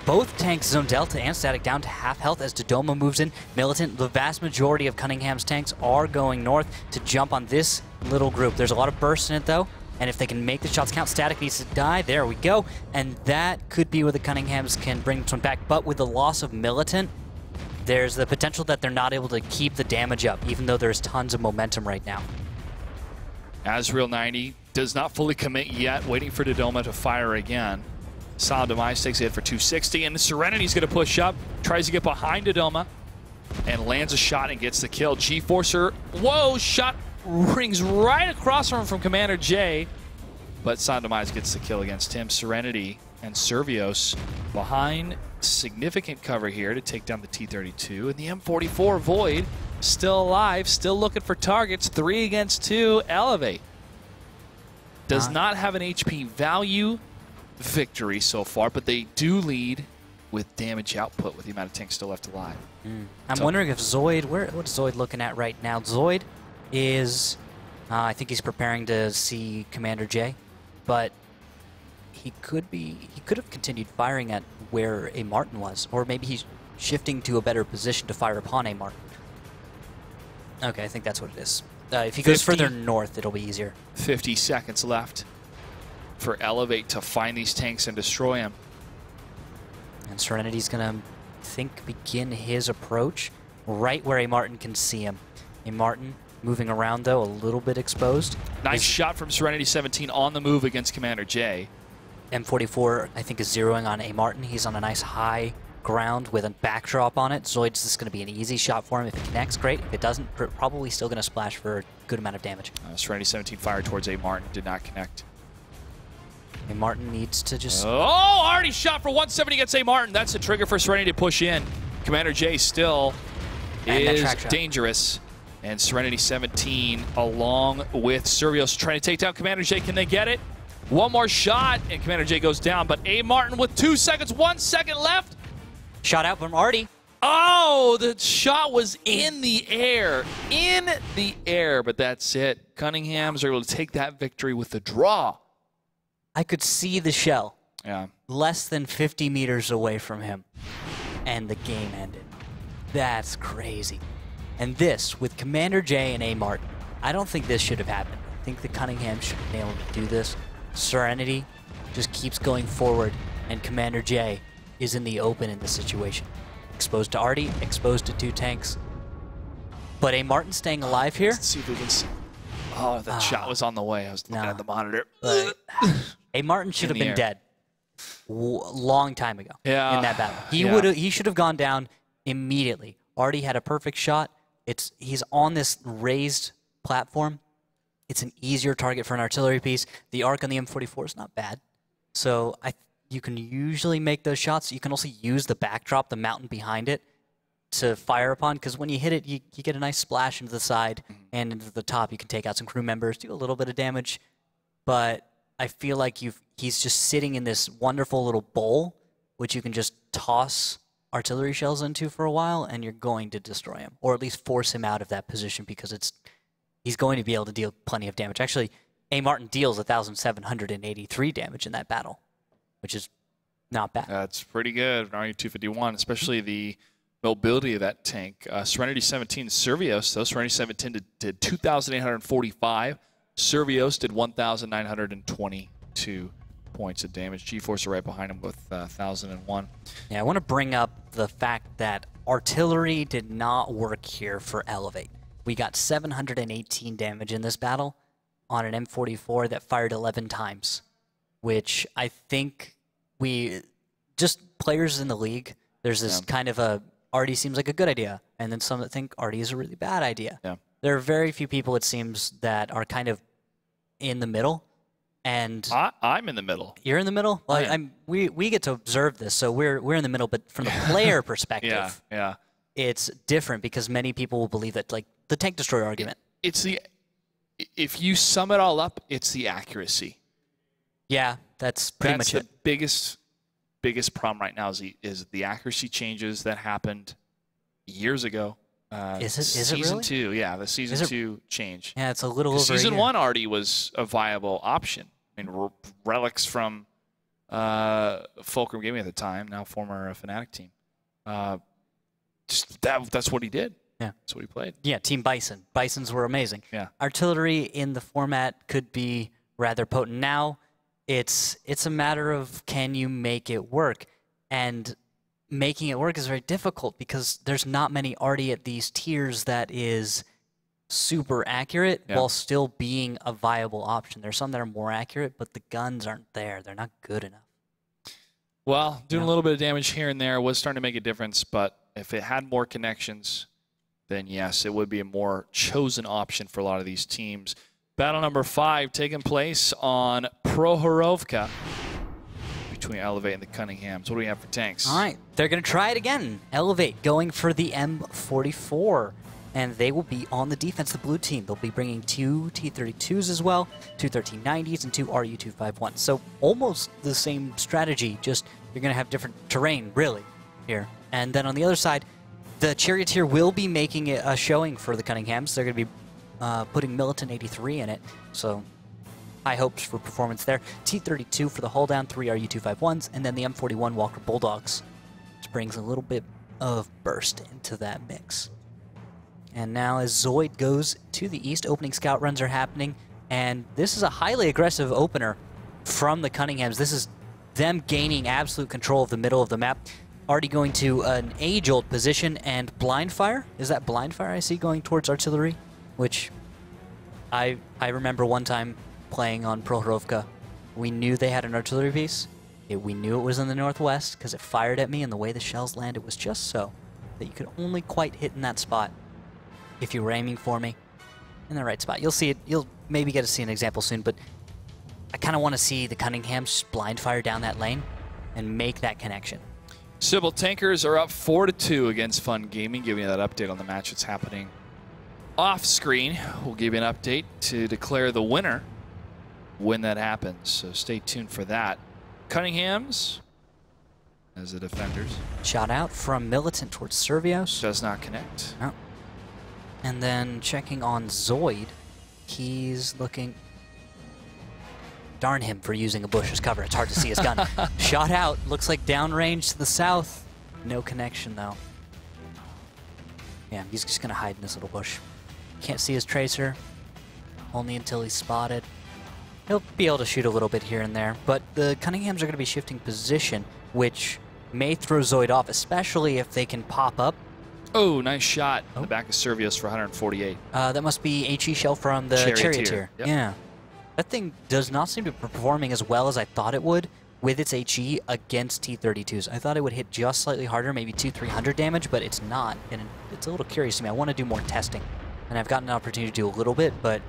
Both tanks, Zone Delta and Static, down to half health as Dodoma moves in. Militant, the vast majority of Cunningham's tanks are going north to jump on this little group. There's a lot of burst in it, though. And if they can make the shots count, Static needs to die. There we go. And that could be where the Cunninghams can bring this one back. But with the loss of Militant, there's the potential that they're not able to keep the damage up, even though there's tons of momentum right now. Azrael 90 does not fully commit yet, waiting for Dodoma to fire again. Solid Demise takes a hit for 260, and Serenity's going to push up, tries to get behind Dodoma, and lands a shot and gets the kill. G-Forcer, whoa, shot rings right across from Commander J, but Solid Demise gets the kill against him. Serenity and Servios behind significant cover here to take down the T-32, and the M44 Void still alive, still looking for targets. 3 against 2. eLevate does not have an HP value victory so far, but they do lead with damage output with the amount of tanks still left alive. I'm wondering if Zoid, what's Zoid looking at right now? Zoid is, I think he's preparing to see Commander J, but he could have continued firing at where a Martin was, or maybe he's shifting to a better position to fire upon a Martin. Okay, I think that's what it is. If he goes further north, it'll be easier. 50 seconds left for eLevate to find these tanks and destroy them. And Serenity's going to, begin his approach right where a Martin can see him. A Martin moving around, though, a little bit exposed. Nice shot from Serenity 17 on the move against Commander J. M44, I think, is zeroing on a Martin. He's on a nice high ground with a backdrop on it. Zoid's just going to be an easy shot for him. If it connects, great. If it doesn't, probably still going to splash for a good amount of damage. Serenity 17 fired towards a Martin, did not connect. And Martin needs to just... Oh, already shot for 170 against A. Martin. That's the trigger for Serenity to push in. Commander J still is dangerous. And Serenity 17 along with Servios trying to take down Commander J. Can they get it? One more shot and Commander J goes down. But A. Martin with 2 seconds, 1 second left. Shot out from Artie. Oh, the shot was in the air. In the air, but that's it. Cunninghams are able to take that victory with the draw. I could see the shell. Yeah. Less than 50 meters away from him. And the game ended. That's crazy. And this, with Commander J and A. Martin, I don't think this should have happened. I think the Cunninghams should have been able to do this. Serenity just keeps going forward, and Commander J is in the open in this situation. Exposed to Artie, exposed to 2 tanks. But A. Martin staying alive here. Let's see if we can see. Oh, that shot was on the way. I was looking at the monitor. A. Martin should have been dead long time ago in that battle. He should have gone down immediately. Artie had a perfect shot. He's on this raised platform. It's an easier target for an artillery piece. The arc on the M44 is not bad. So you can usually make those shots. You can also use the backdrop, the mountain behind it, to fire upon, because when you hit it, you get a nice splash into the side and into the top. You can take out some crew members, do a little bit of damage, but I feel like he's just sitting in this wonderful little bowl, which you can just toss artillery shells into for a while, and you're going to destroy him, or at least force him out of that position, because he's going to be able to deal plenty of damage. Actually, A. Martin deals 1,783 damage in that battle, which is not bad. That's pretty good. An RU-251, especially the mobility of that tank. Serenity 17, Servios, though. Serenity 17 did 2,845. Servios did 1,922 points of damage. G-Force are right behind him with 1,001. Yeah, I want to bring up the fact that artillery did not work here for eLevate. We got 718 damage in this battle on an M44 that fired 11 times, which I think players in the league, there's this kind of Artie seems like a good idea, and then some that think Artie is a really bad idea. Yeah. There are very few people, it seems, that are kind of in the middle. And I'm in the middle. You're in the middle? Well, we get to observe this, so we're in the middle, but from the player perspective, it's different, because many people will believe that, like, the tank destroyer argument. If you sum it all up, it's the accuracy. Yeah, that's pretty much it. The biggest problem right now is the accuracy changes that happened years ago. Is it season really? 2? Yeah, the season 2 change. Yeah, it's a little over season a year. 1 already was a viable option. I mean, relics from Fulcrum Gaming at the time, now former Fnatic team. That's what he did. Yeah, that's what he played. Yeah, Team Bison. Bisons were amazing. Yeah, artillery in the format could be rather potent. Now, it's a matter of, can you make it work? And making it work is very difficult, because there's not many Artie at these tiers that is super accurate while still being a viable option. There's some that are more accurate, but the guns aren't there. They're not good enough. Well, doing a little bit of damage here and there was starting to make a difference, but if it had more connections, then yes, it would be a more chosen option for a lot of these teams. Battle number 5 taking place on Prohorovka between eLevate and the Cunninghams. What do we have for tanks? All right, they're going to try it again. eLevate going for the M44, and they will be on the defense, the blue team. They'll be bringing 2 T-32s as well, 2 1390s, and 2 RU-251s. So almost the same strategy, just you're going to have different terrain, really, here. And then on the other side, the Charioteer will be making a showing for the Cunninghams. They're going to be putting Militant 83 in it, so high hopes for performance there. T-32 for the hull down, 3 RU-251s, and then the M41 Walker Bulldogs, which brings a little bit of burst into that mix. And now as Zoid goes to the east, opening scout runs are happening, and this is a highly aggressive opener from the Cunninghams. This is them gaining absolute control of the middle of the map. Already going to an age-old position, and blind fire? Is that blind fire I see going towards artillery? Which I remember one time playing on Prohorovka. We knew they had an artillery piece. We knew it was in the northwest because it fired at me, and the way the shells landed was just so that you could only quite hit in that spot if you were aiming for me in the right spot. You'll see it. You'll maybe get to see an example soon, but I kind of want to see the Cunninghams blind fire down that lane and make that connection. Sybil Tankers are up 4-2 against Fun Gaming. Giving you that update on the match that's happening off screen. We'll give you an update to declare the winner when that happens. So stay tuned for that. Cunninghams as the defenders. Shot out from Militant towards Servios. Does not connect. No. And then checking on Zoid. He's looking... Darn him for using a bush as cover. It's hard to see his gun. Shot out. Looks like downrange to the south. No connection, though. Yeah, he's just going to hide in this little bush. Can't see his tracer. Only until he's spotted. He'll be able to shoot a little bit here and there. But the Cunninghams are going to be shifting position, which may throw Zoid off, especially if they can pop up. Oh, nice shot in the back of Servios for 148. That must be HE shell from the Charioteer. Yep. Yeah. That thing does not seem to be performing as well as I thought it would with its HE against T-32s. I thought it would hit just slightly harder, maybe 200-300 damage, but it's not. And it's a little curious to me. I want to do more testing. And I've gotten an opportunity to do a little bit, but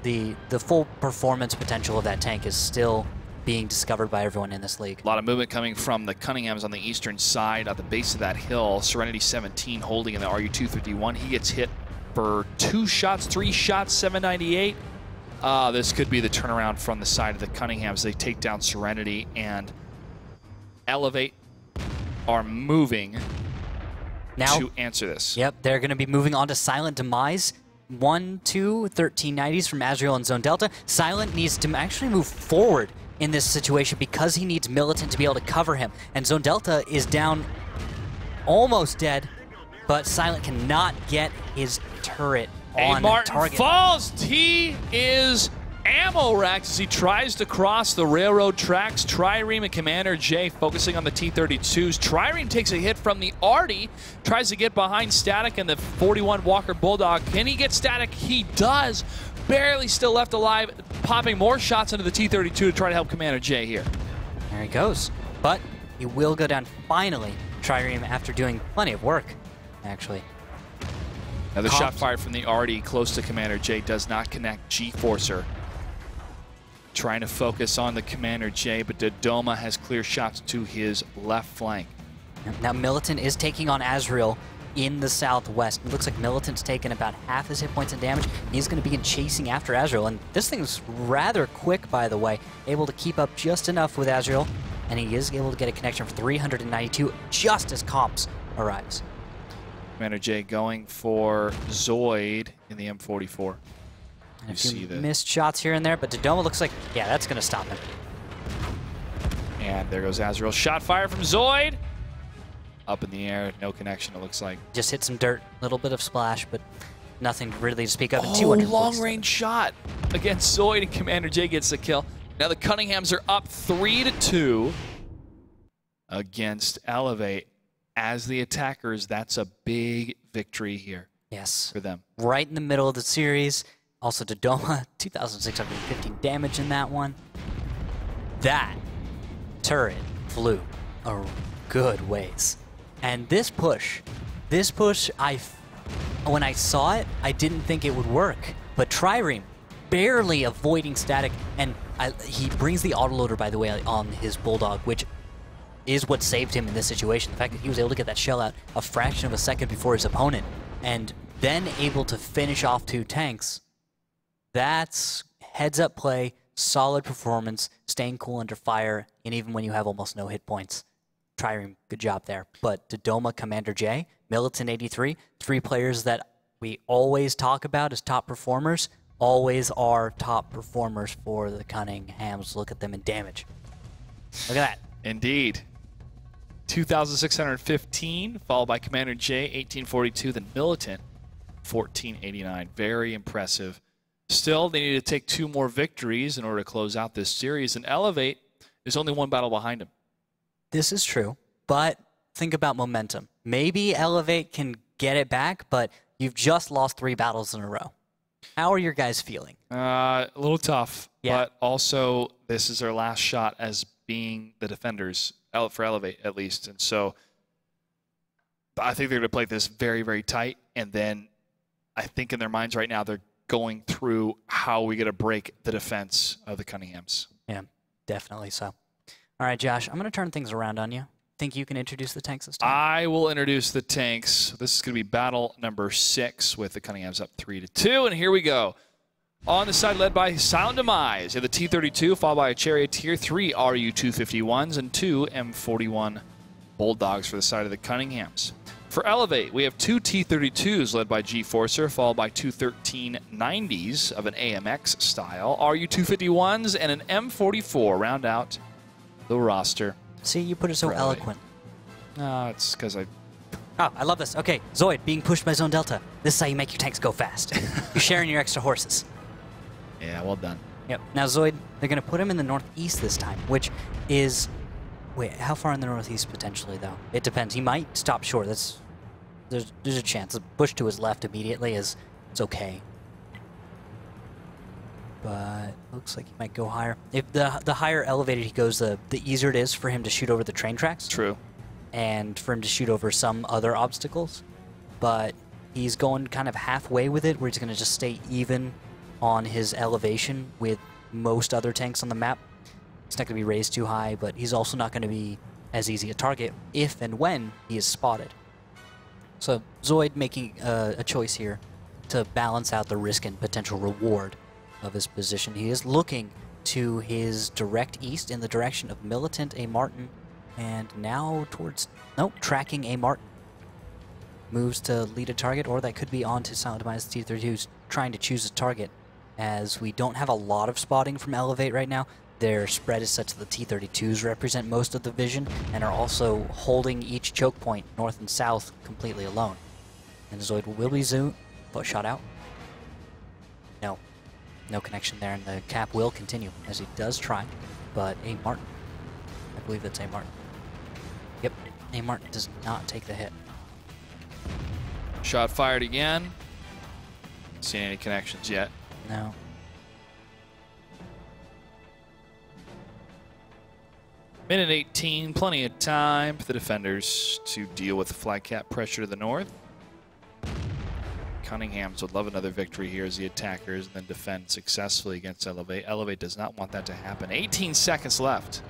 the full performance potential of that tank is still being discovered by everyone in this league. A lot of movement coming from the Cunninghams on the eastern side at the base of that hill. Serenity 17 holding in the RU-251. He gets hit for 2 shots, 3 shots, 798. This could be the turnaround from the side of the Cunninghams. They take down Serenity, and eLevate are moving now to answer this. Yep, they're going to be moving on to Silent Demise. 1, 2, 1390s from Azrael and Zone Delta. Silent needs to actually move forward in this situation because he needs Militant to be able to cover him. And Zone Delta is down, almost dead, but Silent cannot get his turret on target. Falls. He is ammo racked as he tries to cross the railroad tracks. Trireme and Commander J focusing on the T-32s. Trireme takes a hit from the Artie, tries to get behind Static and the 41 Walker Bulldog. Can he get Static? He does. Barely still left alive, popping more shots into the T-32 to try to help Commander J here. There he goes. But he will go down finally, Trireme, after doing plenty of work, actually. Another shot fired from the Artie close to Commander J does not connect. G-Forcer trying to focus on the Commander J, but Dodoma has clear shots to his left flank. Now Militant is taking on Azrael in the southwest. It looks like Militant's taken about half his hit points in damage. He's going to begin chasing after Azrael, and this thing's rather quick, by the way. Able to keep up just enough with Azrael, and he is able to get a connection for 392 just as Comps arrives. Commander J going for Zoid in the M44. And a few missed shots here and there, but Dodoma looks like, yeah, that's going to stop him. And there goes Azrael. Shot fire from Zoid. Up in the air, no connection, it looks like. Just hit some dirt, a little bit of splash, but nothing really to speak of. Oh, long-range shot against Zoid, and Commander J gets the kill. Now the Cunninghams are up 3-2 against eLevate. As the attackers, that's a big victory here. Yes. For them. Right in the middle of the series. Also Dodoma, 2,615 damage in that one. That turret flew a good ways. And this push, when I saw it, I didn't think it would work. But Trireme barely avoiding Static, and he brings the autoloader, by the way, on his Bulldog, which is what saved him in this situation. The fact that he was able to get that shell out a fraction of a second before his opponent, and then able to finish off 2 tanks. That's heads-up play, solid performance, staying cool under fire, and even when you have almost no hit points. Trireme, good job there. But Dodoma, Commander J, Militant 83, 3 players that we always talk about as top performers, always are top performers for the Cunninghams. Look at them in damage. Look at that. Indeed. 2,615, followed by Commander J, 1842, then Militant, 1489. Very impressive. Still, they need to take 2 more victories in order to close out this series, and eLevate is only 1 battle behind them. This is true, but think about momentum. Maybe eLevate can get it back, but you've just lost 3 battles in a row. How are your guys feeling? A little tough, yeah. But also this is their last shot as being the defenders, for eLevate at least. And so I think they're going to play this very, very tight. And then I think in their minds right now, they're going through how we get to break the defense of the Cunninghams. Yeah, definitely so. All right, Josh, I'm going to turn things around on you. Think you can introduce the tanks this time? I will introduce the tanks. This is going to be battle number 6 with the Cunninghams up 3-2, and here we go. On the side, led by Silent Demise, you have the T-32, followed by a Charioteer, 3 RU-251s, and 2 M41 Bulldogs for the side of the Cunninghams. For eLevate, we have 2 T-32s led by G-Forcer, followed by 2 1390s of an AMX style, RU-251s, and an M44 round out the roster. See, you put it so Right. eloquent. No, it's because I... Oh, I love this. Okay, Zoid, being pushed by Zone Delta. This is how you make your tanks go fast. You're sharing your extra horses. Yeah, well done. Yep. Now, Zoid, they're going to put him in the northeast this time, which is... Wait, how far in the northeast potentially, though? It depends. He might stop short. There's a chance. The bush to his left immediately is... It's okay. But looks like he might go higher. If the higher elevated he goes, the easier it is for him to shoot over the train tracks. True. And for him to shoot over some other obstacles. But he's going kind of halfway with it, where he's going to just stay even on his elevation with most other tanks on the map. He's not going to be raised too high, but he's also not going to be as easy a target if and when he is spotted. So Zoid making a choice here to balance out the risk and potential reward of his position. He is looking to his direct east in the direction of Militant A. Martin, and now towards, nope, tracking A. Martin. Moves to lead a target, or that could be on to Silent Demise T-32's trying to choose a target, as we don't have a lot of spotting from eLevate right now. Their spread is such that the T-32s represent most of the vision and are also holding each choke point north and south completely alone. And Zoid will be shot out. No. No connection there, and the cap will continue as he does try, but A. Martin, I believe that's A. Martin. Yep, A. Martin does not take the hit. Shot fired again. Not seeing any connections yet. No. Minute 18, plenty of time for the defenders to deal with the flag cap pressure to the north. Cunninghams would love another victory here as the attackers and then defend successfully against eLevate. eLevate does not want that to happen. 18 seconds left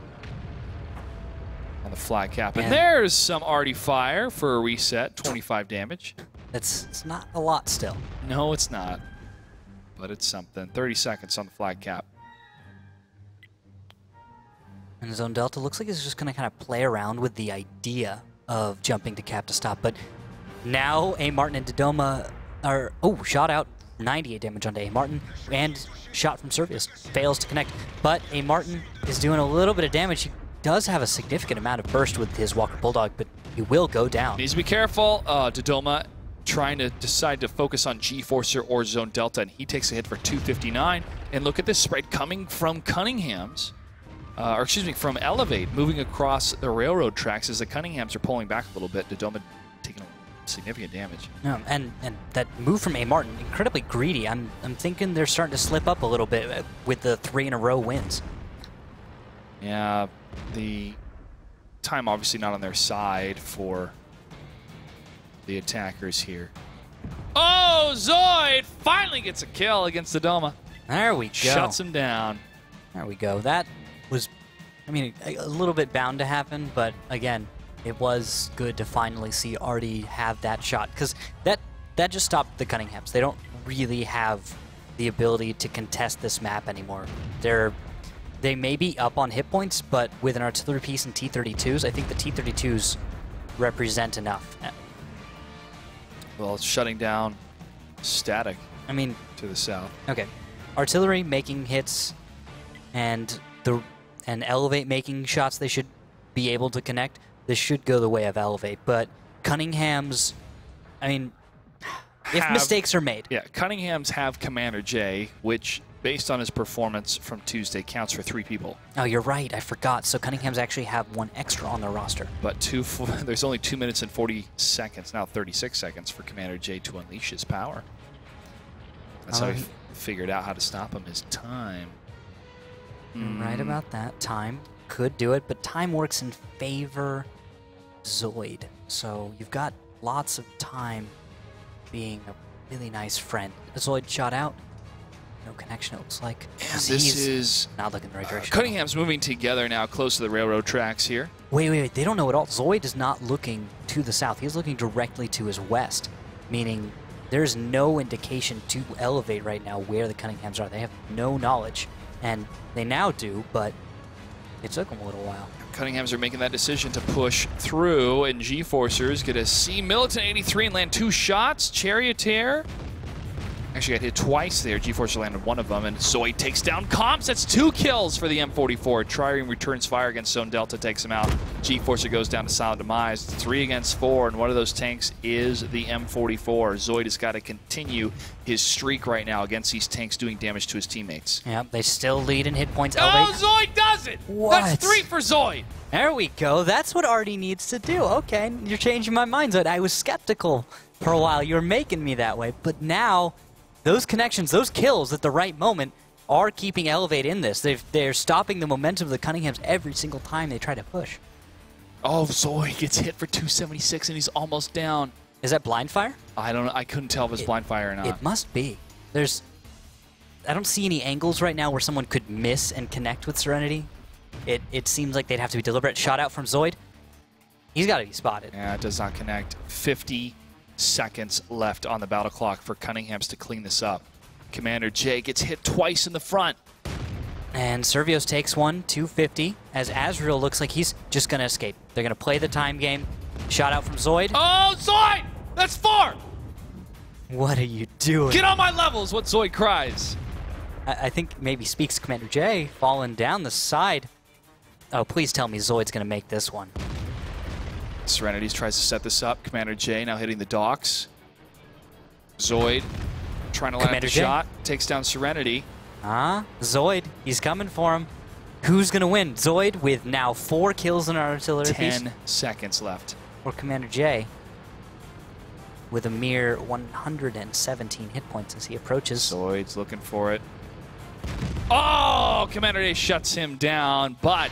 on the flag cap. And there's some arty fire for a reset, 25 damage. It's not a lot still. No, it's not. But it's something. 30 seconds on the flag cap. And Zone Delta looks like he's just going to kind of play around with the idea of jumping to cap to stop. But now A. Martin and Dodoma are, shot out, 98 damage onto A. Martin, and shot from Servius. Fails to connect. But A. Martin is doing a little bit of damage. He does have a significant amount of burst with his Walker Bulldog, but he will go down. Needs to be careful. Dodoma trying to decide to focus on G-Forcer or Zone Delta, and he takes a hit for 259. And look at this spread coming from Cunninghams. From eLevate, moving across the railroad tracks as the Cunninghams are pulling back a little bit. Dodoma taking significant damage. No, and that move from A. Martin, incredibly greedy. I'm thinking they're starting to slip up a little bit with the 3-in-a-row wins. Yeah, the time obviously not on their side for the attackers here. Oh, Zoid finally gets a kill against Dodoma. There we go. Shuts him down. There we go. That was, I mean, a little bit bound to happen, but again, it was good to finally see Artie have that shot, because that just stopped the Cunninghams. They don't really have the ability to contest this map anymore. They may be up on hit points, but with an artillery piece and T-32s, I think the T-32s represent enough. Well, it's shutting down Static. I mean, to the south. Okay, artillery making hits, and eLevate making shots they should be able to connect. This should go the way of eLevate, but Cunningham's, I mean, if mistakes are made. Yeah, Cunninghams have Commander J, which, based on his performance from Tuesday, counts for 3 people. Oh, you're right. I forgot. So Cunninghams actually have 1 extra on their roster. But there's only 2 minutes and 40 seconds, now 36 seconds, for Commander J to unleash his power. That's how he figured out how to him is time. Right about that. Time could do it, but time works in favor Zoid. So you've got lots of time being a really nice friend. Zoid shot out. No connection, it looks like. And this is not looking the right direction. Cunningham's moving together now close to the railroad tracks here. Wait. They don't know at all. Zoid is not looking to the south. He's looking directly to his west, meaning there's no indication to eLevate right now where the Cunninghams are. They have no knowledge, and they now do, but it took them a little while. Cunninghams are making that decision to push through, and G-Forcers get to see Militant 83 and land 2 shots. Charioteer actually got hit twice there. G-Forcer landed one of them, and Zoid takes down Comps. That's 2 kills for the M44. Trireme returns fire against Zone Delta, takes him out. G-Forcer goes down to solid demise. 3 against 4, and one of those tanks is the M44. Zoid has got to continue his streak right now against these tanks doing damage to his teammates. Yeah, they still lead in hit points. Oh, Zoid does it! What? That's 3 for Zoid! There we go. That's what Artie needs to do. Okay, you're changing my mind. I was skeptical for a while. You were making me that way. But now, those connections, those kills at the right moment are keeping eLevate in this. They're stopping the momentum of the Cunninghams every single time they try to push. Oh, Zoid gets hit for 276 and he's almost down. Is that blind fire? I don't know. I couldn't tell if it was blind fire or not. It must be. I don't see any angles right now where someone could miss and connect with Serenity. It seems like they'd have to be deliberate. Shot out from Zoid. He's got to be spotted. Yeah, it does not connect. 50 seconds left on the battle clock for Cunninghams to clean this up. Commander J gets hit twice in the front. And Servios takes one, 250, as Azrael looks like he's just going to escape. They're going to play the time game. Shot out from Zoid. Oh, Zoid! That's 4! What are you doing? Get on my level is what Zoid cries. I think maybe speaks Commander J, falling down the side. Oh, please tell me Zoid's going to make this one. Serenities tries to set this up. Commander J now hitting the docks. Zoid trying to land a shot. Takes down Serenity. Zoid, he's coming for him. Who's going to win? Zoid with now 4 kills in our artillery piece. 10 seconds left. Or Commander J with a mere 117 hit points as he approaches. Zoid's looking for it. Oh, Commander J shuts him down, but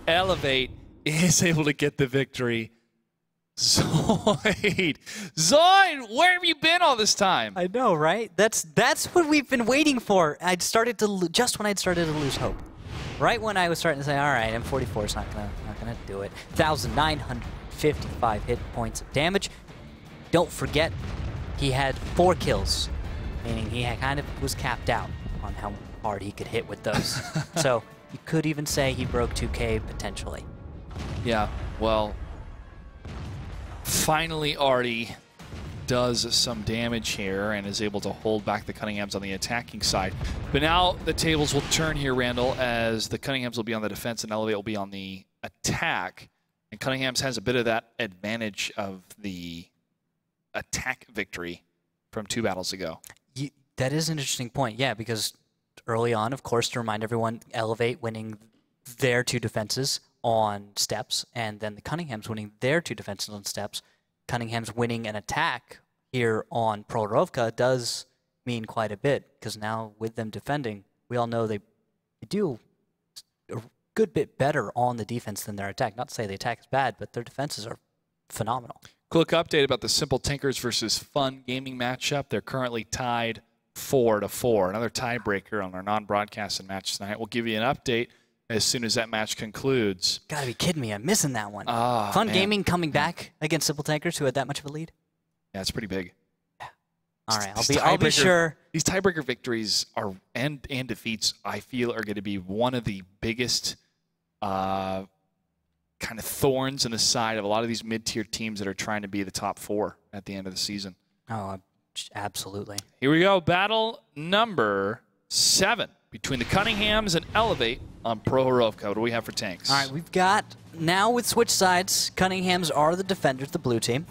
eLevate is able to get the victory. Zoid! Zoid, where have you been all this time? I know, right? That's what we've been waiting for. Just when I'd started to lose hope. Right when I was starting to say, all right, M44 is not gonna do it. 1,955 hit points of damage. Don't forget, he had 4 kills, meaning he kind of was capped out on how hard he could hit with those. So you could even say he broke 2K potentially. Yeah, well, finally Artie does some damage here and is able to hold back the Cunninghams on the attacking side. But now the tables will turn here, Randall, as the Cunninghams will be on the defense and eLevate will be on the attack. And Cunninghams has a bit of that advantage of the attack victory from 2 battles ago. That is an interesting point, yeah, because early on, of course, to remind everyone, eLevate winning their 2 defenses on steps, and then the Cunninghams winning their 2 defenses on steps. Cunningham's winning an attack here on Prohorovka does mean quite a bit, because now with them defending, we all know they do a good bit better on the defense than their attack. Not to say the attack is bad, but their defenses are phenomenal. Quick update about the Simple Tinkers versus Fun Gaming matchup. They're currently tied 4-4. Another tiebreaker on our non-broadcasted match tonight. We'll give you an update as soon as that match concludes. Gotta be kidding me, I'm missing that one. Fun Gaming coming back against Simple Tankers, who had that much of a lead? Yeah, it's pretty big. Yeah. All right, I'll be sure. These tiebreaker victories are and defeats, I feel, are going to be one of the biggest kind of thorns in the side of a lot of these mid-tier teams that are trying to be the top 4 at the end of the season. Oh, absolutely. Here we go, battle number 7 between the Cunninghams and eLevate on Prohorovka. What do we have for tanks? All right, we've got, now with switch sides, Cunninghams are the defenders, the blue team,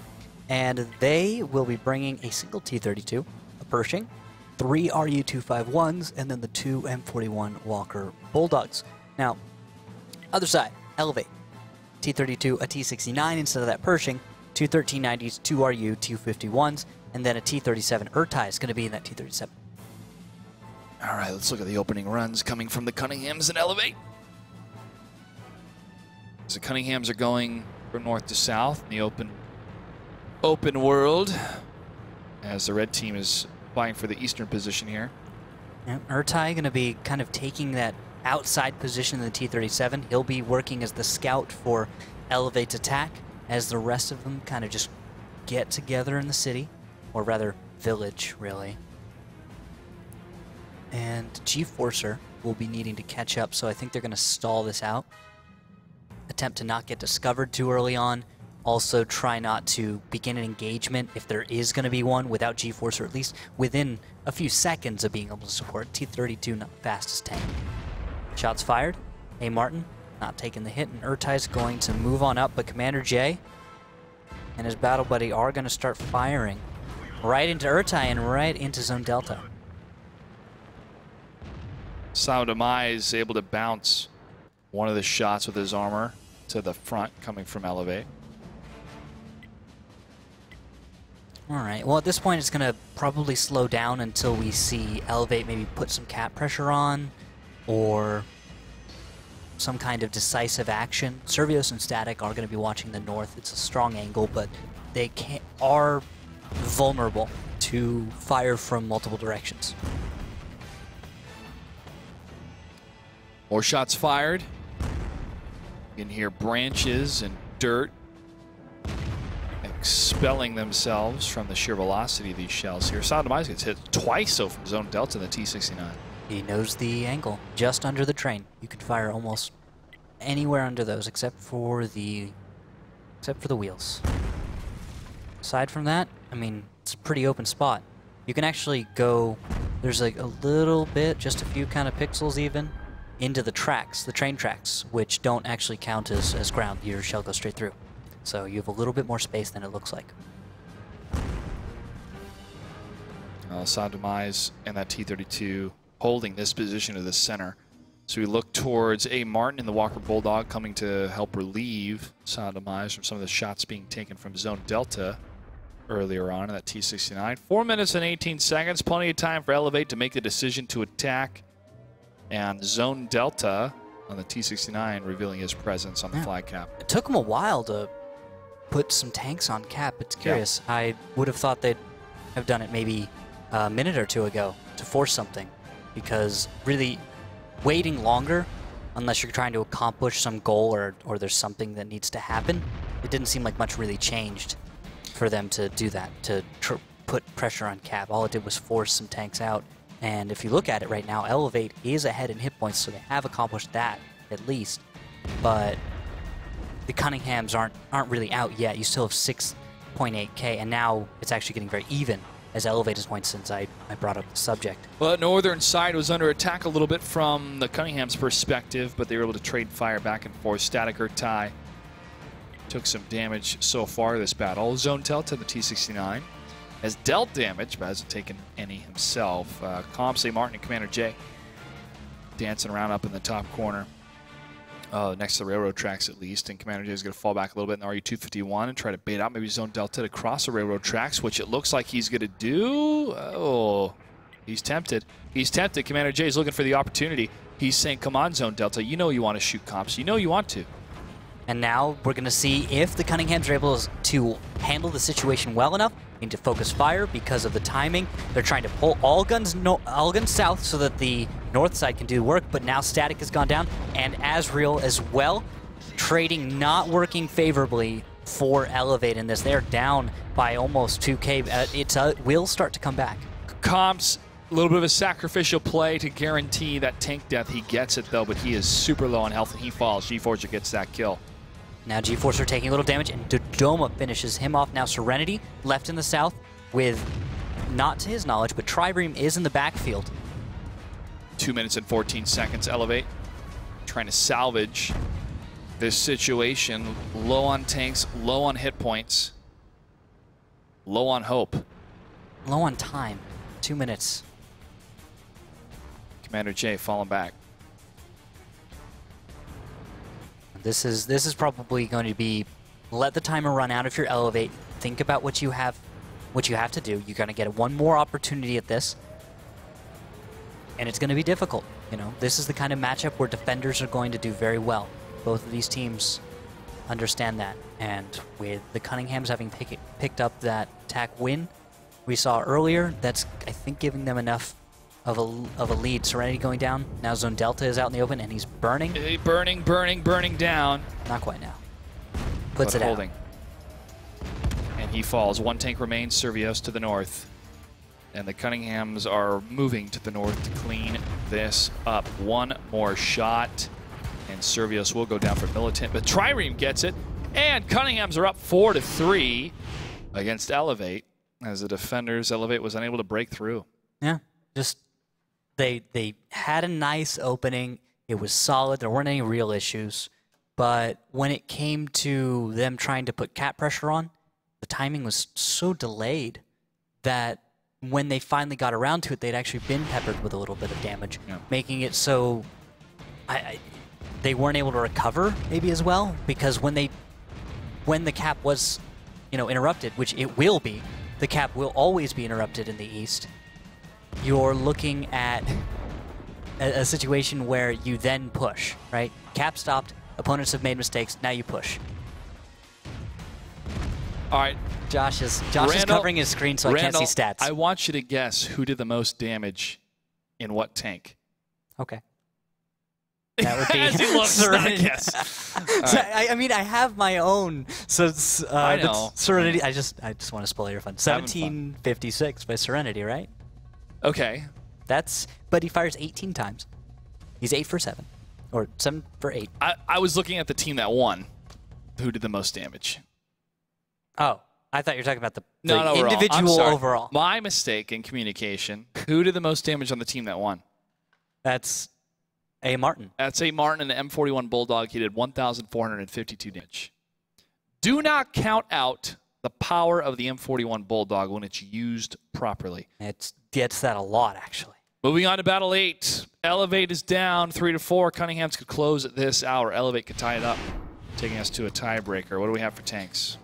and they will be bringing a single T-32, a Pershing, 3 RU-251s, and then the 2 M41 Walker Bulldogs. Now, other side, eLevate, T-32, a T-69 instead of that Pershing, 2 1390s, 2 RU-251s, and then a T-37 Ertai is going to be in that T-37. All right, let's look at the opening runs coming from the Cunninghams and eLevate. So the Cunninghams are going from north to south in the open world, as the red team is vying for the eastern position here. Yep, Urtai going to be kind of taking that outside position in the T-37. He'll be working as the scout for eLevate's attack as the rest of them kind of just get together in the city, or rather village, really. And G-Forcer will be needing to catch up, so I think they're going to stall this out. Attempt to not get discovered too early on. Also try not to begin an engagement if there is going to be one without G-Force, or at least within a few seconds of being able to support. T-32, not the fastest tank. Shots fired. A. Martin not taking the hit, and Urtai's going to move on up, but Commander J and his battle buddy are going to start firing right into Urtai and right into Zone Delta. Silent Demise able to bounce one of the shots with his armor to the front coming from eLevate. All right, well at this point it's going to probably slow down until we see eLevate maybe put some cap pressure on or some kind of decisive action. Servios and Static are going to be watching the north. It's a strong angle, but they are vulnerable to fire from multiple directions. More shots fired. You can hear branches and dirt expelling themselves from the sheer velocity of these shells here. Silent Demise gets hit twice, though, from Zone Delta in the T-69. He knows the angle, just under the train. You can fire almost anywhere under those except for the wheels. Aside from that, I mean, it's a pretty open spot. You can actually go, there's like a little bit, just a few kind of pixels even, into the tracks, the train tracks, which don't actually count as ground. Your shell goes straight through. So you have a little bit more space than it looks like. Silent Demise and that T-32 holding this position to the center. So we look towards A. Martin and the Walker Bulldog coming to help relieve Silent Demise from some of the shots being taken from Zone Delta earlier on in that T-69. 4 minutes and 18 seconds, plenty of time for eLevate to make the decision to attack. And Zone Delta on the T-69 revealing his presence on the flag cap. It took him a while to put some tanks on cap. It's curious. Yeah. I would have thought they'd have done it maybe a minute or two ago to force something, because really waiting longer, unless you're trying to accomplish some goal or there's something that needs to happen, it didn't seem like much really changed for them to do that, to put pressure on cap. All it did was force some tanks out. And if you look at it right now, eLevate is ahead in hit points, so they have accomplished that at least. But the Cunninghams aren't really out yet. You still have 6.8k, and now it's actually getting very even as eLevate is points since I brought up the subject. Well, northern side was under attack a little bit from the Cunninghams' perspective, but they were able to trade fire back and forth. Static Urtai took some damage so far this battle. Zone Delta, the T-69, has dealt damage, but hasn't taken any himself. Comps, A. Martin and Commander J dancing around up in the top corner, next to the railroad tracks at least. And Commander J is going to fall back a little bit in the RU-251 and try to bait out maybe Zone Delta to cross the railroad tracks, which it looks like he's going to do. Oh, he's tempted. He's tempted. Commander J is looking for the opportunity. He's saying, come on, Zone Delta. You know you want to shoot Comps. You know you want to. And now we're going to see if the Cunninghams are able to handle the situation well enough. Need to focus fire because of the timing. They're trying to pull all guns south so that the north side can do work, but now Static has gone down, and Azrael as well. Trading not working favorably for eLevate in this. They're down by almost 2k. It will start to come back. Comps, a little bit of a sacrificial play to guarantee that tank death. He gets it though, but he is super low on health and he falls. G-Forcer gets that kill. Now G-Forcer taking a little damage, and Dodoma finishes him off. Now Serenity left in the south with, not to his knowledge, but Tribeam is in the backfield. 2 minutes and 14 seconds. eLevate trying to salvage this situation. Low on tanks, low on hit points, low on hope. Low on time. 2 minutes. Commander J falling back. This is probably going to be, let the timer run out if you're eLevate. Think about what you have to do. You're going to get one more opportunity at this, and it's going to be difficult. You know, this is the kind of matchup where defenders are going to do very well. Both of these teams understand that, and with the Cunninghams having picked up that attack win we saw earlier, that's, I think, giving them enough of a lead. Serenity going down. Now Zone Delta is out in the open, and he's burning. Burning down. Not quite now. Puts it holding. out. And he falls. One tank remains, Servios to the north. And the Cunninghams are moving to the north to clean this up. One more shot, and Servios will go down for Militant, but Trireme gets it, and Cunninghams are up 4-3 against eLevate, as the defenders, eLevate was unable to break through. Yeah, just they had a nice opening. It was solid. There weren't any real issues, but when it came to them trying to put cap pressure on, the timing was so delayed that when they finally got around to it, they'd actually been peppered with a little bit of damage, making it so they weren't able to recover maybe as well, because when the cap was, interrupted, which it will be, the cap will always be interrupted in the East. You're looking at a situation where you then push, right? Cap stopped, opponents have made mistakes, now you push. All right. Josh is covering his screen so I can't see stats. I want you to guess who did the most damage in what tank. Okay. That would be As he looks, not a guess. So, I mean, I have my own. So I know. Serenity. I just want to spoil your fun. 1756 by Serenity, right? Okay. But he fires 18 times. He's 8 for 7, or 7 for 8. I was looking at the team that won. Who did the most damage? Oh, I thought you were talking about the overall. individual overall. My mistake in communication. Who did the most damage on the team that won? That's A. Martin. That's A. Martin and the M41 Bulldog. He did 1,452 damage. Do not count out the power of the M41 Bulldog when it's used properly. It gets that a lot, actually. Moving on to Battle 8. eLevate is down 3-4. Cunninghams could close at this hour. eLevate could tie it up, taking us to a tiebreaker. What do we have for tanks?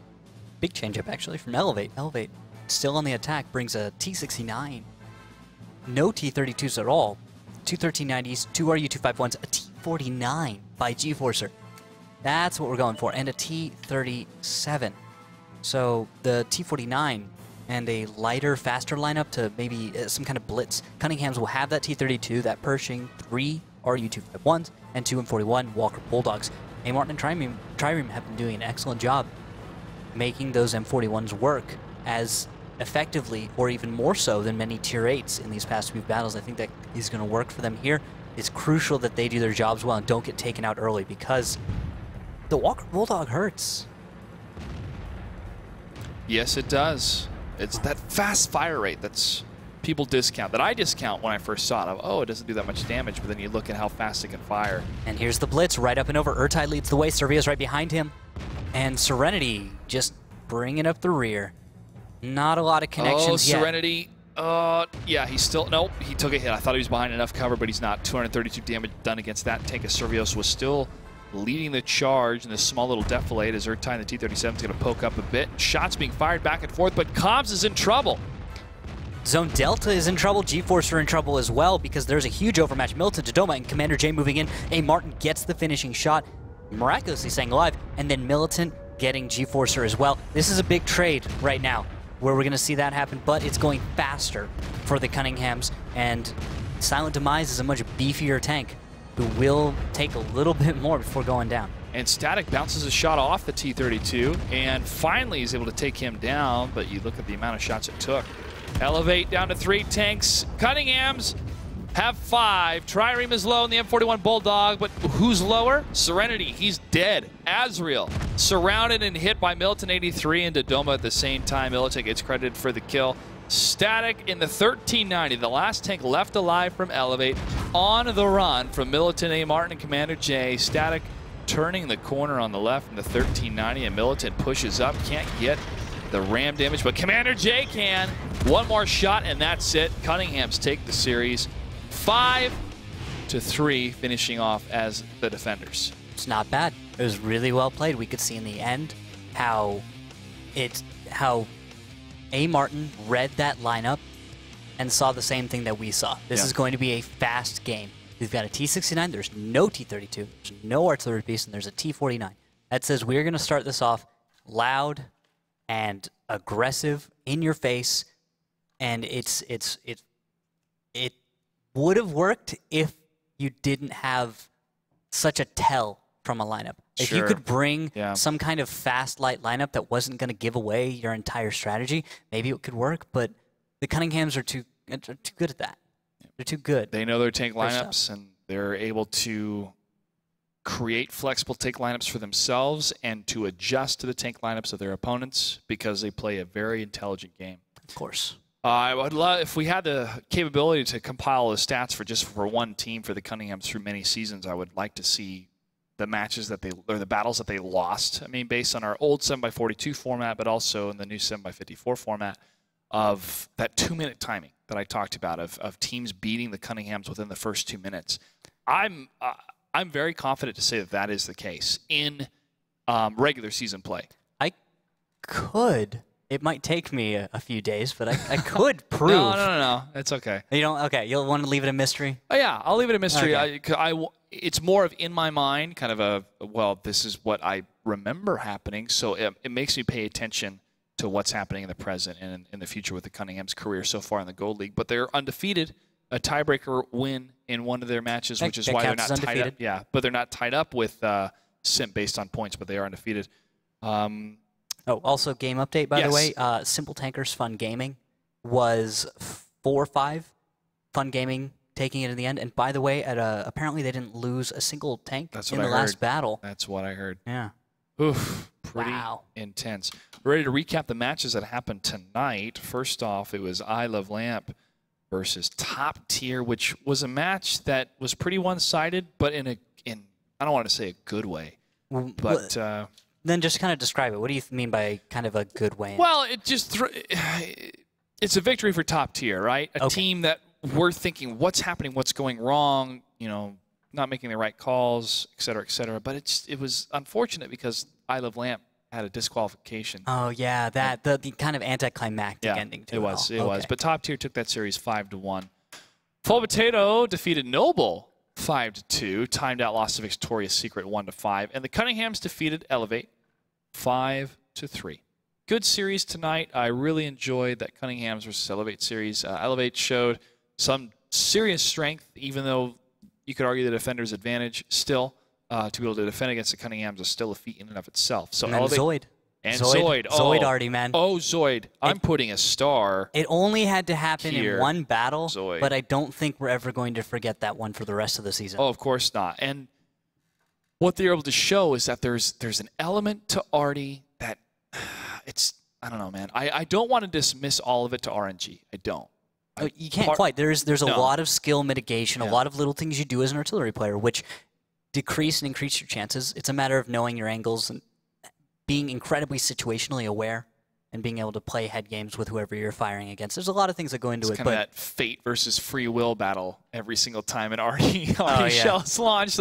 Big changeup, actually, from eLevate. eLevate, still on the attack, brings a T69. No T32s at all. 2 1390s, 2 RU-251s, a T49 by GeForcer. That's what we're going for, and a T37. So the T49 and a lighter, faster lineup to maybe some kind of blitz. Cunninghams will have that T32, that Pershing, 3 RU-251s, and 2 M41 Walker Bulldogs. A. Martin and Trireme have been doing an excellent job making those M41s work as effectively, or even more so, than many Tier 8s in these past few battles. I think that is going to work for them here. It's crucial that they do their jobs well and don't get taken out early, because the Walker Bulldog hurts. Yes, it does. It's that fast fire rate that's people discount, that I discount when I first saw it. Oh, it doesn't do that much damage, but then you look at how fast it can fire. And here's the blitz, right up and over. Urtai leads the way, Servio's right behind him. And Serenity just bringing up the rear. Not a lot of connections yet. Serenity. Yeah, he's still... Nope, he took a hit. I thought he was behind enough cover, but he's not. 232 damage done against that tank. As Servios was still leading the charge in this small little defilade as Urtai and the T-37 is going to poke up a bit. Shots being fired back and forth, but Comms is in trouble. Zone Delta is in trouble. GeForce are in trouble as well, because there's a huge overmatch. Militant, Dodoma, and Commander J moving in. A. Martin gets the finishing shot, miraculously staying alive, and then Militant getting GeForcer as well. This is a big trade right now where we're going to see that happen, but it's going faster for the Cunninghams, and Silent Demise is a much beefier tank who will take a little bit more before going down. And Static bounces a shot off the T-32 and finally is able to take him down, but you look at the amount of shots it took. eLevate down to 3 tanks. Cunninghams have 5. Trireme is low in the M41 Bulldog, but who's lower? Serenity, he's dead. Azrael, surrounded and hit by Militant 83 and Dodoma at the same time. Militant gets credited for the kill. Static in the 1390, the last tank left alive from eLevate, on the run from Militant, A. Martin, and Commander J. Static turning the corner on the left in the 1390, and Militant pushes up, can't get the ram damage, but Commander J can. One more shot, and that's it. Cunninghams take the series 5-3, finishing off as the defenders. It's not bad. It was really well played. We could see in the end how A. Martin read that lineup and saw the same thing that we saw. This is going to be a fast game. We've got a T-69, there's no T-32, there's no artillery piece, and there's a T-49. That says we're going to start this off loud and aggressive, in your face, and would have worked if you didn't have such a tell from a lineup. If you could bring some kind of fast, light lineup that wasn't going to give away your entire strategy, maybe it could work, but the Cunninghams are too good at that. They're too good. They know their tank lineups, and they're able to create flexible tank lineups for themselves and to adjust to the tank lineups of their opponents because they play a very intelligent game. Of course. I would love if we had the capability to compile the stats for one team for the Cunninghams through many seasons. I would like to see the matches that the battles that they lost. I mean, based on our old 7x42 format, but also in the new 7x54 format, of that 2-minute timing that I talked about of teams beating the Cunninghams within the first 2 minutes. I'm very confident to say that is the case in regular season play. I could. It might take me a few days, but I could prove. No. It's okay. You don't? Okay. You'll want to leave it a mystery? Oh, yeah, I'll leave it a mystery. Okay. It's more of in my mind, kind of this is what I remember happening, so it makes me pay attention to what's happening in the present and in the future with the Cunningham's career so far in the Gold League. But they're undefeated, a tiebreaker win in one of their matches, which is why they're not tied up. Yeah, but they're not tied up with Simp based on points, but they are undefeated. Also game update, by the way. Simple Tankers Fun Gaming was 4-5. Fun Gaming taking it in the end. And by the way, apparently they didn't lose a single tank in the last battle. That's what I heard. Yeah. Oof, pretty intense. We're ready to recap the matches that happened tonight. First off, it was eLevate versus Top Tier, which was a match that was pretty one-sided, but in I don't want to say a good way. But then just kind of describe it. What do you mean by kind of a good way? Well, it's a victory for Top Tier, right? A team that we're thinking, what's happening, what's going wrong, not making the right calls, et cetera, et cetera. But it was unfortunate because eLevate had a disqualification. Oh, yeah, the kind of anticlimactic ending to it. It was. But Top Tier took that series 5-1. Full Potato defeated Noble 5-2. Timed Out lost to Victoria's Secret 1-5. And the Cunninghams defeated eLevate 5-3. Good series tonight. I really enjoyed that Cunninghams versus eLevate series. eLevate showed some serious strength, even though you could argue the defender's advantage still. To be able to defend against the Cunninghams is still a feat in and of itself. So Zoid. And Zoid. Zoid already, man. Oh, Zoid. I'm putting a star. It only had to happen here. in one battle, Zoid. But I don't think we're ever going to forget that one for the rest of the season. Oh, of course not. And what they're able to show is that there's an element to Artie that I don't know, man. I don't want to dismiss all of it to RNG. I don't. You can't quite. There's a lot of skill mitigation, a lot of little things you do as an artillery player, which decrease and increase your chances. It's a matter of knowing your angles and being incredibly situationally aware and being able to play head games with whoever you're firing against. There's a lot of things that go into it. Kind of that fate versus free will battle every single time an Artie shell's launched.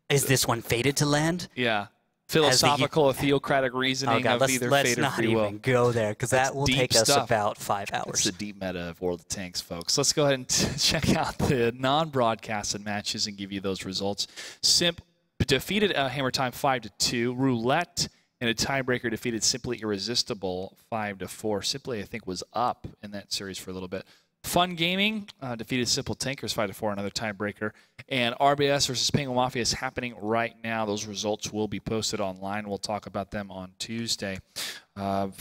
Is this one fated to land? Yeah. Philosophical, theocratic reasoning of either fate or free will. Let's not even go there, because that will take us about 5 hours. It's the deep meta of World of Tanks, folks. Let's go ahead and check out the non-broadcasted matches and give you those results. Simp defeated Hammer Time 5-2. Roulette in a tiebreaker defeated Simply Irresistible 5-4. Simply, I think, was up in that series for a little bit. Fun Gaming defeated Simple Tankers 5-4, another tiebreaker. And RBS versus Penguin Mafia is happening right now. Those results will be posted online. We'll talk about them on Tuesday. We're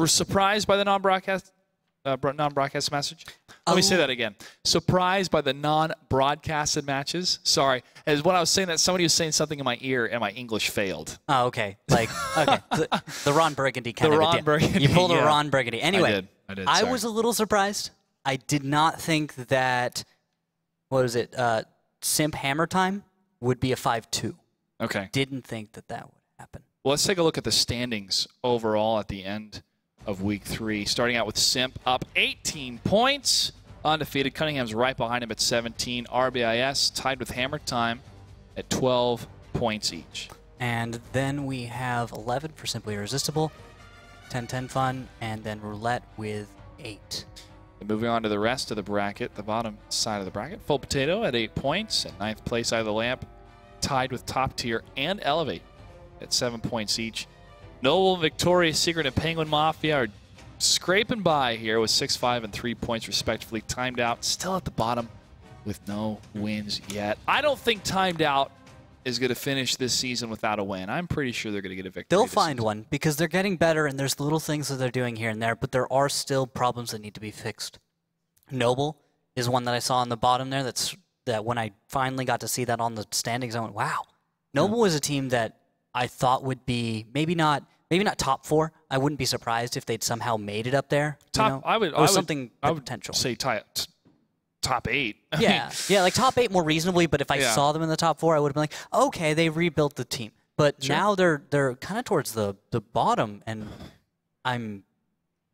surprised by the non-broadcast message. Let me say that again. Surprised by the non-broadcasted matches. Sorry. As when I was saying that, somebody was saying something in my ear and my English failed. Oh, okay. The Ron Burgundy kind of Ron Burgundy. You pulled a Ron Burgundy. Anyway, I did. I was a little surprised. I did not think that, Simp Hammer Time would be a 5-2. Okay. Didn't think that would happen. Well, let's take a look at the standings overall at the end of Week 3. Starting out with Simp up 18 points. Undefeated. Cunningham's right behind him at 17. RBIS tied with Hammer Time at 12 points each. And then we have 11 for Simply Irresistible, 10-10 Fun, and then Roulette with 8. And moving on to the rest of the bracket, the bottom side of the bracket. Full Potato at 8 points. At 9th place out of the lamp, tied with Top Tier and eLevate at 7 points each. Noble, Victoria's Secret, and Penguin Mafia are scraping by here with 6-5 and 3 points respectively. Timed Out still at the bottom with no wins yet. I don't think Timed Out is going to finish this season without a win. I'm pretty sure they're going to get a victory. They'll find one because they're getting better and there's little things that they're doing here and there, but there are still problems that need to be fixed. Noble is one that I saw on the bottom there. That when I finally got to see that on the standings, I went, wow. Noble was a team that I thought would be maybe not top 4. I wouldn't be surprised if they'd somehow made it up there. I would potential. Say top 8. Yeah, like top 8 more reasonably. But if I saw them in the top 4, I would have been like, okay, they rebuilt the team. But now they're kind of towards the bottom, and I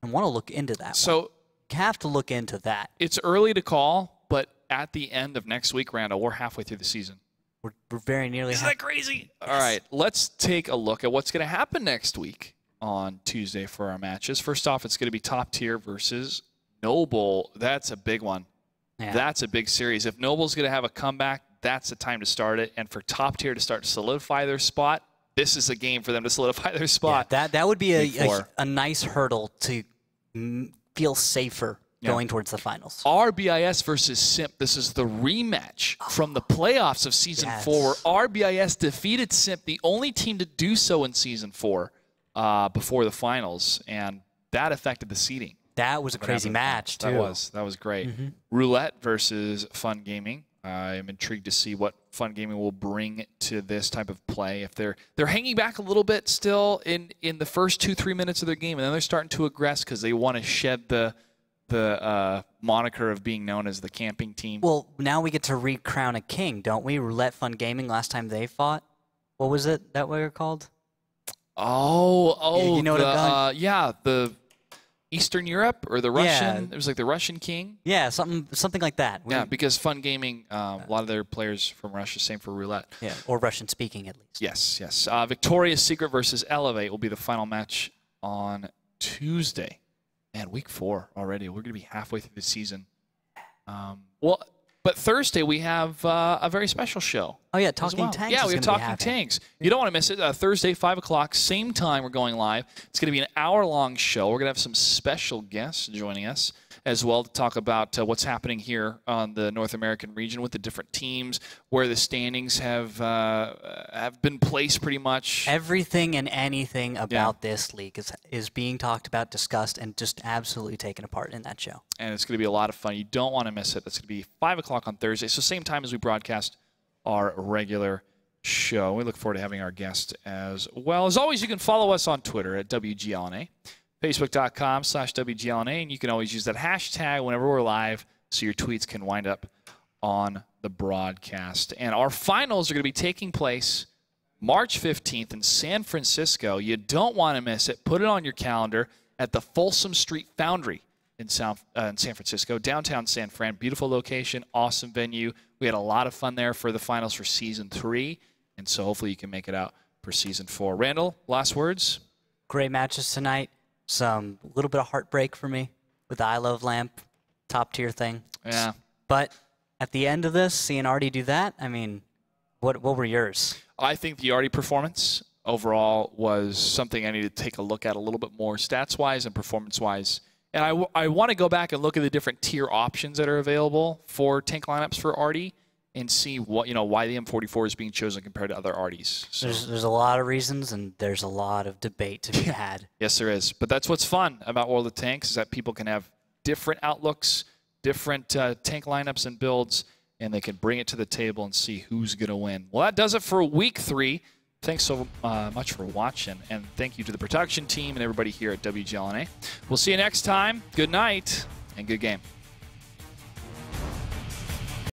want to look into that. So you have to look into that. It's early to call, but at the end of next week, Randall, we're halfway through the season. We're very nearly. Isn't that crazy? Yes. All right, let's take a look at what's going to happen next week on Tuesday for our matches. First off, it's going to be Top Tier versus Noble. That's a big one. Yeah. That's a big series. If Noble's going to have a comeback, that's the time to start it. And for Top Tier to start to solidify their spot, this is a game for them to solidify their spot. Yeah, that would be a nice hurdle to feel safer going towards the finals. RBIS versus Simp. This is the rematch from the playoffs of Season 4, where RBIS defeated Simp, the only team to do so in Season 4 before the finals, and that affected the seeding. That was a crazy match, too. That was great. Roulette versus Fun Gaming. I'm intrigued to see what Fun Gaming will bring to this type of play. If they're hanging back a little bit still in the first 2-3 minutes of their game, and then they're starting to aggress because they want to shed the moniker of being known as the camping team. Well, now we get to recrown a king, don't we? Roulette Fun Gaming, last time they fought. What was it that we were called? Oh, you know what I'm the Eastern Europe or the Russian. It was like the Russian king. Yeah, something like that. Yeah, because Fun Gaming, a lot of their players from Russia, same for Roulette. Yeah, or Russian speaking at least. Yes. Victoria's Secret versus eLevate will be the final match on Tuesday. Man, week 4 already. We're going to be halfway through the season. But Thursday we have a very special show. Oh, yeah, Talking Tanks. Yeah, we have Talking Tanks. You don't want to miss it. Thursday, 5 o'clock, same time we're going live. It's going to be an hour-long show. We're going to have some special guests joining us as well to talk about what's happening here on the North American region with the different teams, where the standings have been placed pretty much. Everything and anything about this league is being talked about, discussed, and just absolutely taken apart in that show. And it's going to be a lot of fun. You don't want to miss it. That's going to be 5 o'clock on Thursday, so same time as we broadcast our regular show. We look forward to having our guest as well. As always, you can follow us on Twitter at WGLNA. Facebook.com/WGLNA, and you can always use that hashtag whenever we're live so your tweets can wind up on the broadcast. And our finals are going to be taking place March 15th in San Francisco. You don't want to miss it. Put it on your calendar at the Folsom Street Foundry in San Francisco, downtown San Fran. Beautiful location, awesome venue. We had a lot of fun there for the finals for Season 3, and so hopefully you can make it out for Season 4. Randall, last words? Great matches tonight. Some little bit of heartbreak for me with the I Love Lamp top tier thing. Yeah. But at the end of this, seeing Artie do that, I mean, what were yours? I think the Artie performance overall was something I need to take a look at a little bit more stats-wise and performance-wise. And I want to go back and look at the different tier options that are available for tank lineups for Artie and see what why the M44 is being chosen compared to other Arties. So. There's a lot of reasons, and there's a lot of debate to be had. Yes, there is. But that's what's fun about World of Tanks is that people can have different outlooks, different tank lineups and builds, and they can bring it to the table and see who's going to win. Well, that does it for Week 3. Thanks so much for watching, and thank you to the production team and everybody here at WGLNA. We'll see you next time. Good night, and good game.